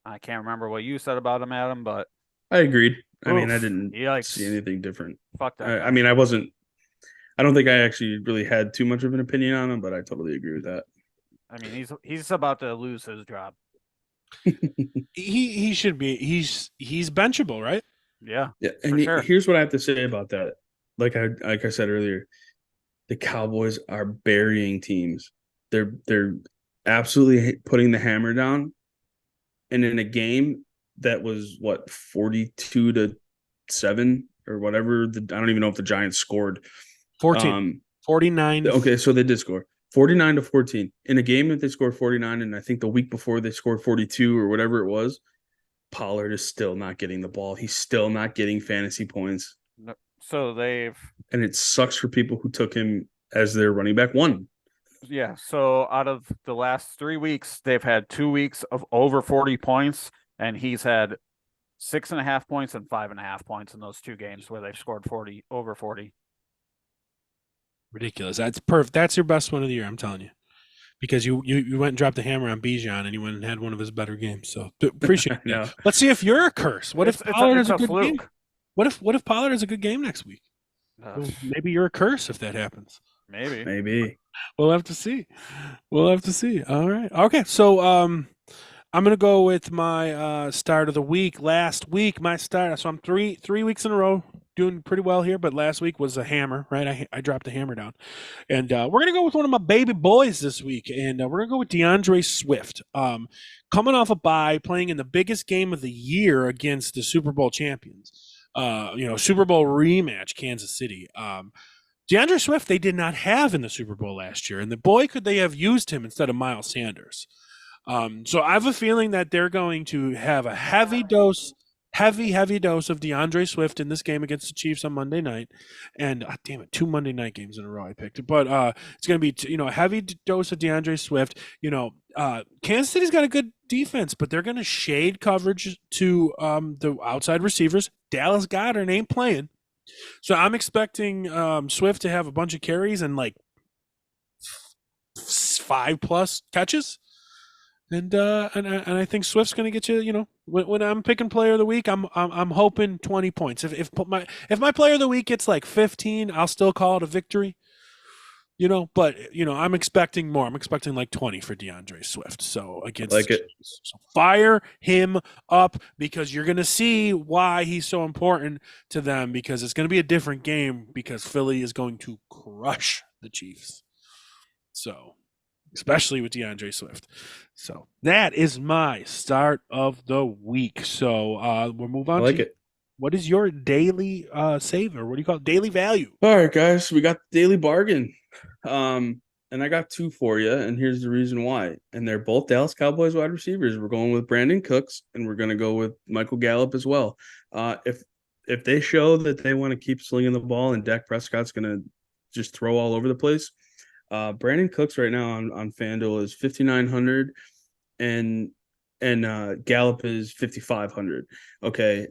I can't remember what you said about him, Adam, but I agreed. I mean, I didn't see anything different. Fuck that. I mean, I don't think I actually really had too much of an opinion on him, but I totally agree with that. I mean, he's about to lose his job. he should be. He's benchable, right? Yeah. And here's what I have to say about that. Like I said earlier, the Cowboys are burying teams. They're absolutely putting the hammer down. And in a game that was 42-7 or whatever, I don't even know if the Giants scored. 49. Okay, so they did score 49-14 in a game that they scored 49, and I think the week before they scored 42 or whatever it was. Pollard is still not getting the ball. He's still not getting fantasy points. And it sucks for people who took him as their running back 1. Yeah, so out of the last 3 weeks, they've had 2 weeks of over 40 points, and he's had 6.5 points and 5.5 points in those 2 games where they've scored over 40. Ridiculous. That's perfect. That's your best one of the year, I'm telling you. Because you went and dropped the hammer on Bijan, and you went and had one of his better games. So appreciate it. No. Let's see if you're a curse. What if Pollard has a good fluke game? What if Pollard has a good game next week? Maybe you're a curse if that happens. Maybe. We'll have to see. We'll have to see. All right. Okay. So I'm gonna go with my start of the week. Last week, my start. So I'm three weeks in a row doing pretty well here, but last week was a hammer, right? I dropped a hammer down, and we're gonna go with one of my baby boys this week, and we're gonna go with DeAndre Swift. Coming off a bye, playing in the biggest game of the year against the Super Bowl champions. Super Bowl rematch, Kansas City. DeAndre Swift, they did not have in the Super Bowl last year, and the boy could they have used him instead of Miles Sanders. So I have a feeling that they're going to have a heavy dose of DeAndre Swift in this game against the Chiefs on Monday night. And damn it, 2 Monday night games in a row I picked. But it's going to be a heavy dose of DeAndre Swift. Kansas City's got a good defense, but they're going to shade coverage to the outside receivers. Dallas Goedert ain't playing. So I'm expecting Swift to have a bunch of carries and like 5+ catches. And I think Swift's going to get you. When I'm picking player of the week, I'm hoping 20 points. If my player of the week gets like 15, I'll still call it a victory. But I'm expecting more. I'm expecting like 20 for DeAndre Swift. So against like it. So fire him up because you're going to see why he's so important to them because it's going to be a different game because Philly is going to crush the Chiefs. So especially with DeAndre Swift. So that is my start of the week. So we'll move on. I like it. What is your daily saver? What do you call it? Daily value. All right, guys, we got the daily bargain. And I got two for you, and here's the reason why. And they're both Dallas Cowboys wide receivers. We're going with Brandon Cooks, and we're going to go with Michael Gallup as well. If they show that they want to keep slinging the ball and Dak Prescott's going to just throw all over the place, Brandon Cooks right now on FanDuel is 5,900, and Gallup is 5,500. Okay,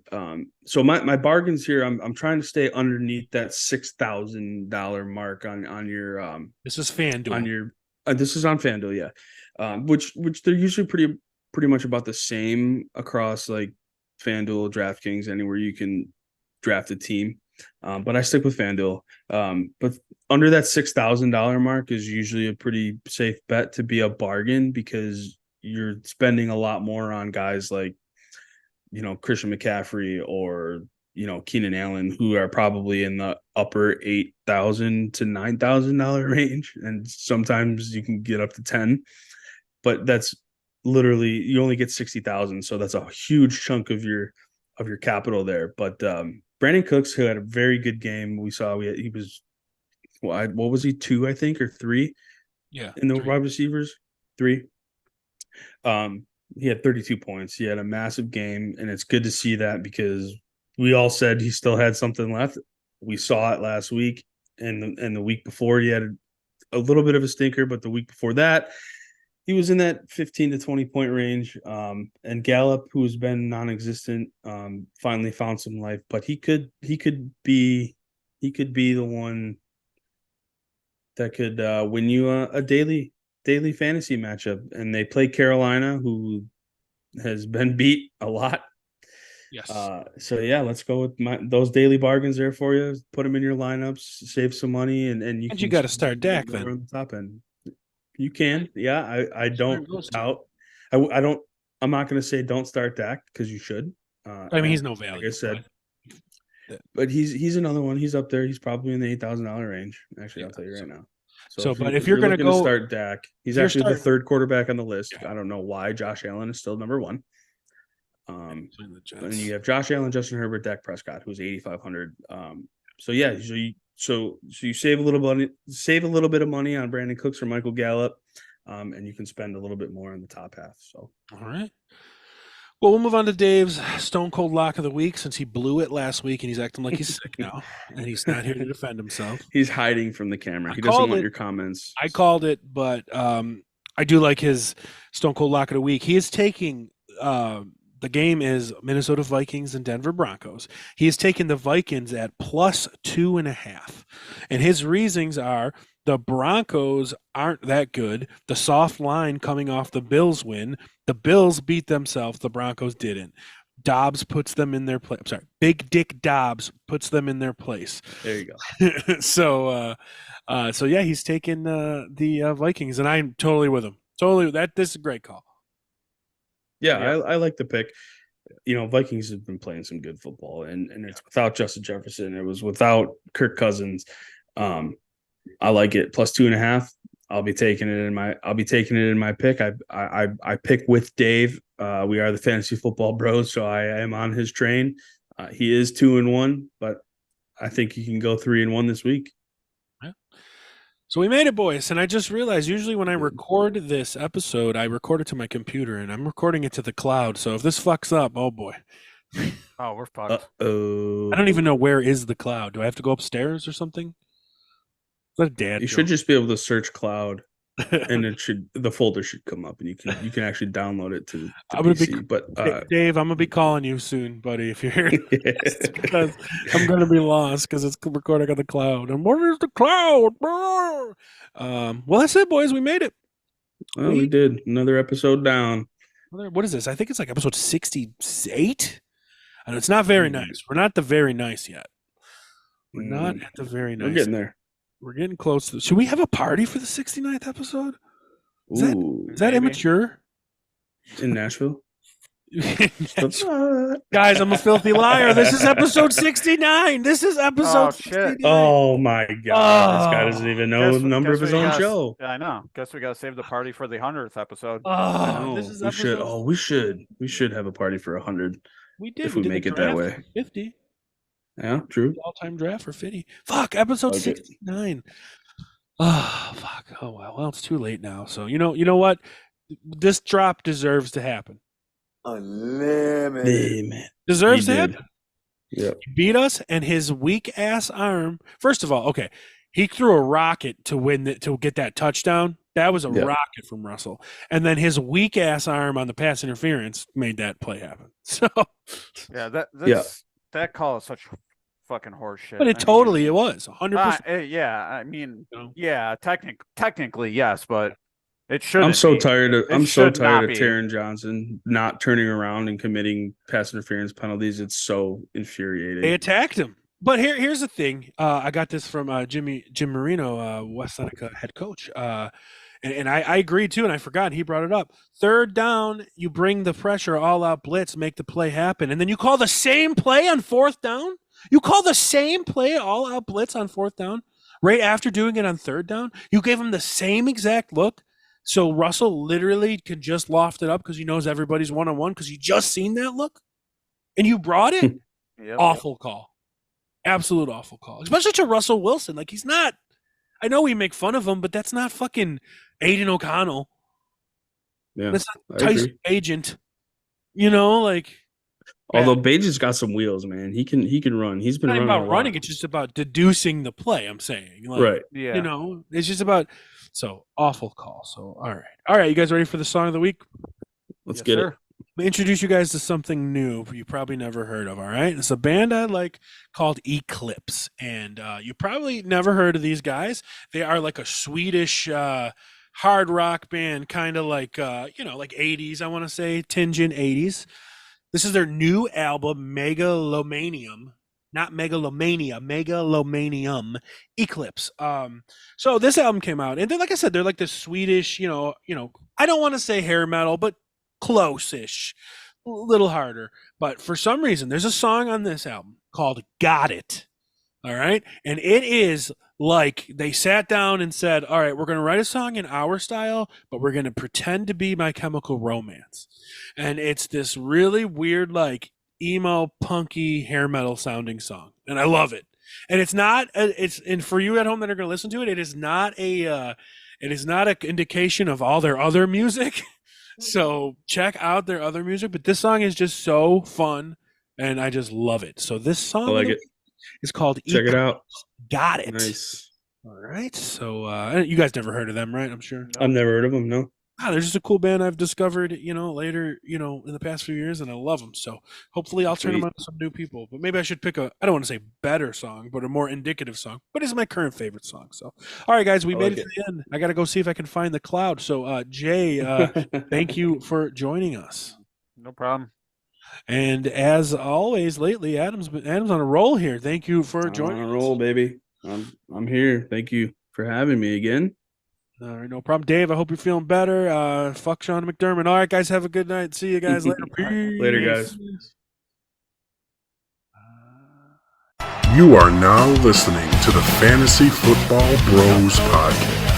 so my bargains here. I'm trying to stay underneath that $6,000 mark on your This is FanDuel. on your this is on FanDuel, yeah. Which they're usually pretty much about the same across like FanDuel, DraftKings, anywhere you can draft a team. But I stick with FanDuel. But under that $6,000 mark is usually a pretty safe bet to be a bargain because you're spending a lot more on guys like, Christian McCaffrey or, Keenan Allen, who are probably in the upper $8,000 to $9,000 range. And sometimes you can get up to 10, but that's literally, you only get 60,000. So that's a huge chunk of your capital there. But, Brandon Cooks, who had a very good game. We saw he was, what was he, 2, I think, or 3? Yeah. In the 3. wide receivers, 3. He had 32 points. He had a massive game, and it's good to see that because we all said he still had something left. We saw it last week, and the week before he had a little bit of a stinker, but the week before that, he was in that 15 to 20 point range. And Gallup, who's been non-existent, finally found some life, but he could be the one that could win you a daily fantasy matchup. And they play Carolina, who has been beat a lot. Yes. So yeah, let's go with those daily bargains there for you. Put them in your lineups, save some money, and you got to start Dak then on the top end. You can, yeah. I don't doubt. I don't. I'm not going to say don't start Dak because you should. I mean, he's no value. Like I said, but he's another one. He's up there. He's probably in the $8,000 range. Actually, I'll tell you right now. So if you're going to go start Dak, he's actually the third quarterback on the list. Yeah. I don't know why Josh Allen is still number 1. And you have Josh Allen, Justin Herbert, Dak Prescott, who's 8,500. So yeah, so you save a little bit of money on Brandon Cooks or Michael Gallup, and you can spend a little bit more on the top half. So all right. Well, we'll move on to Dave's Stone Cold Lock of the Week since he blew it last week and he's acting like he's sick now and he's not here to defend himself. He's hiding from the camera. He doesn't want your comments. I called it, but I do like his Stone Cold Lock of the Week. He is taking the game is Minnesota Vikings and Denver Broncos. He has taken the Vikings at +2.5. And his reasons are the Broncos aren't that good. The soft line coming off the Bills win. The Bills beat themselves. The Broncos didn't. Dobbs puts them in their place. I'm sorry, Big Dick Dobbs puts them in their place. There you go. So yeah, he's taking the Vikings, and I'm totally with him. Totally, this is a great call. Yeah, Yep. I like the pick. Vikings have been playing some good football, and it's without Justin Jefferson. It was without Kirk Cousins. I like it plus 2.5. I'll be taking it in my pick. I pick with Dave. We are the fantasy football bros, so I am on his train. He is 2-1, but I think he can go 3-1 this week. Yeah. So we made it, boys. And I just realized usually when I record this episode, I record it to my computer, and I'm recording it to the cloud. So if this fucks up, oh boy. Oh, we're fucked. Oh, I don't even know where is the cloud. Do I have to go upstairs or something? Is that a dad you joke? should just be able to search cloud, and the folder should come up, and you can actually download it to I'm gonna PC. But Dave, I'm gonna be calling you soon, buddy. If you're here, it's because I'm gonna be lost because it's recording on the cloud. And what is the cloud? Well, that's it, boys. We made it. well, we did another episode down. What is this? I think it's like episode 68. And it's not very nice. We're not the very nice yet. We're not at the very nice. We're getting there. We're getting close to. Should we have a party for the 69th episode? Is Ooh, that maybe. immature? in Nashville. Guys, I'm a filthy liar. This is episode 69. This is episode Oh, shit. 69. Oh my god! This guy doesn't even know the number of his own show. I know. Guess we gotta save the party for the 100th episode. Oh, this is we should. episode. Oh, we should have a party for 100 We did. if we did make the it that draft way. for 50. Yeah, true. All-time draft for 50. Fuck, episode Okay. 69. Oh, fuck. Oh, well, it's too late now. So, you know what? This drop deserves to happen. Unlimited. Hey, man. Deserves He to did. happen. Yep. He beat us, and his weak-ass arm. First of all, okay, he threw a rocket to get that touchdown. That was a Yep. rocket from Russell. And then his weak-ass arm on the pass interference made that play happen. So, Yeah, Yeah. that call is such fucking horseshit. but it was 100%. Yeah, I mean, You know? yeah, technically yes, but it shouldn't. I'm so be. tired of It should not be. Taron Johnson not turning around and committing pass interference penalties. It's so infuriating. They attacked him. But here's the thing. I got this from Jim Marino, West Seneca head coach. And I agreed too, and I forgot he brought it up. Third down, you bring the pressure, all out blitz, make the play happen, and then you call the same play on fourth down. You call the same play, all out blitz on fourth down, right after doing it on third down. You gave him the same exact look, so Russell literally could just loft it up because he knows everybody's one-on-one because you just seen that look, and you brought it. Yep. Awful call, absolute awful call, especially to Russell Wilson. Like he's not. I know we make fun of him, but that's not fucking Aiden O'Connell. Yeah, That's I not Tyson agree. Agent. Like Although Bajan's got some wheels, man. He can run. He's it's been not running about a lot. running. It's just about deducing the play. I'm saying, like, Right. Yeah. it's just about. So awful call. So all right. You guys ready for the song of the week? Let's Yes, get sir. it. Let me introduce you guys to something new you probably never heard of. All right, it's a band I like called Eclipse, and you probably never heard of these guys. They are like a Swedish hard rock band, kind of like like 80s. I want to say tingent 80s. This is their new album, Megalomanium. Not Megalomania, Megalomanium Eclipse. So this album came out, and then, like I said, they're like this Swedish, I don't want to say hair metal, but close-ish, a little harder. But for some reason, there's a song on this album called "Got It." All right, and it is like they sat down and said, "All right, we're going to write a song in our style, but we're going to pretend to be My Chemical Romance," and it's this really weird, like emo, punky, hair metal sounding song, and I love it. And it's not, and for you at home that are going to listen to it, it is not an indication of all their other music. So check out their other music, but this song is just so fun, and I just love it. So this song I like it. is called Check it out. Got It. Nice. All right. So you guys never heard of them, right? I'm sure. I've never heard of him. No. They're just a cool band I've discovered, later, in the past few years, and I love them. So hopefully I'll turn them Sweet. on to some new people. But maybe I should pick I don't want to say better song, but a more indicative song. But it's my current favorite song. So, all right, guys, we I made like it to the end. I got to go see if I can find the cloud. So, Jay, thank you for joining us. No problem. And as always, lately, Adam's on a roll here. Thank you for I'm joining on a roll, baby. I'm here. Thank you for having me again. All right, no problem. Dave, I hope you're feeling better. Fuck Sean McDermott. All right, guys, have a good night. See you guys later. All right, Peace. later, guys. You are now listening to the Fantasy Football Bros Podcast.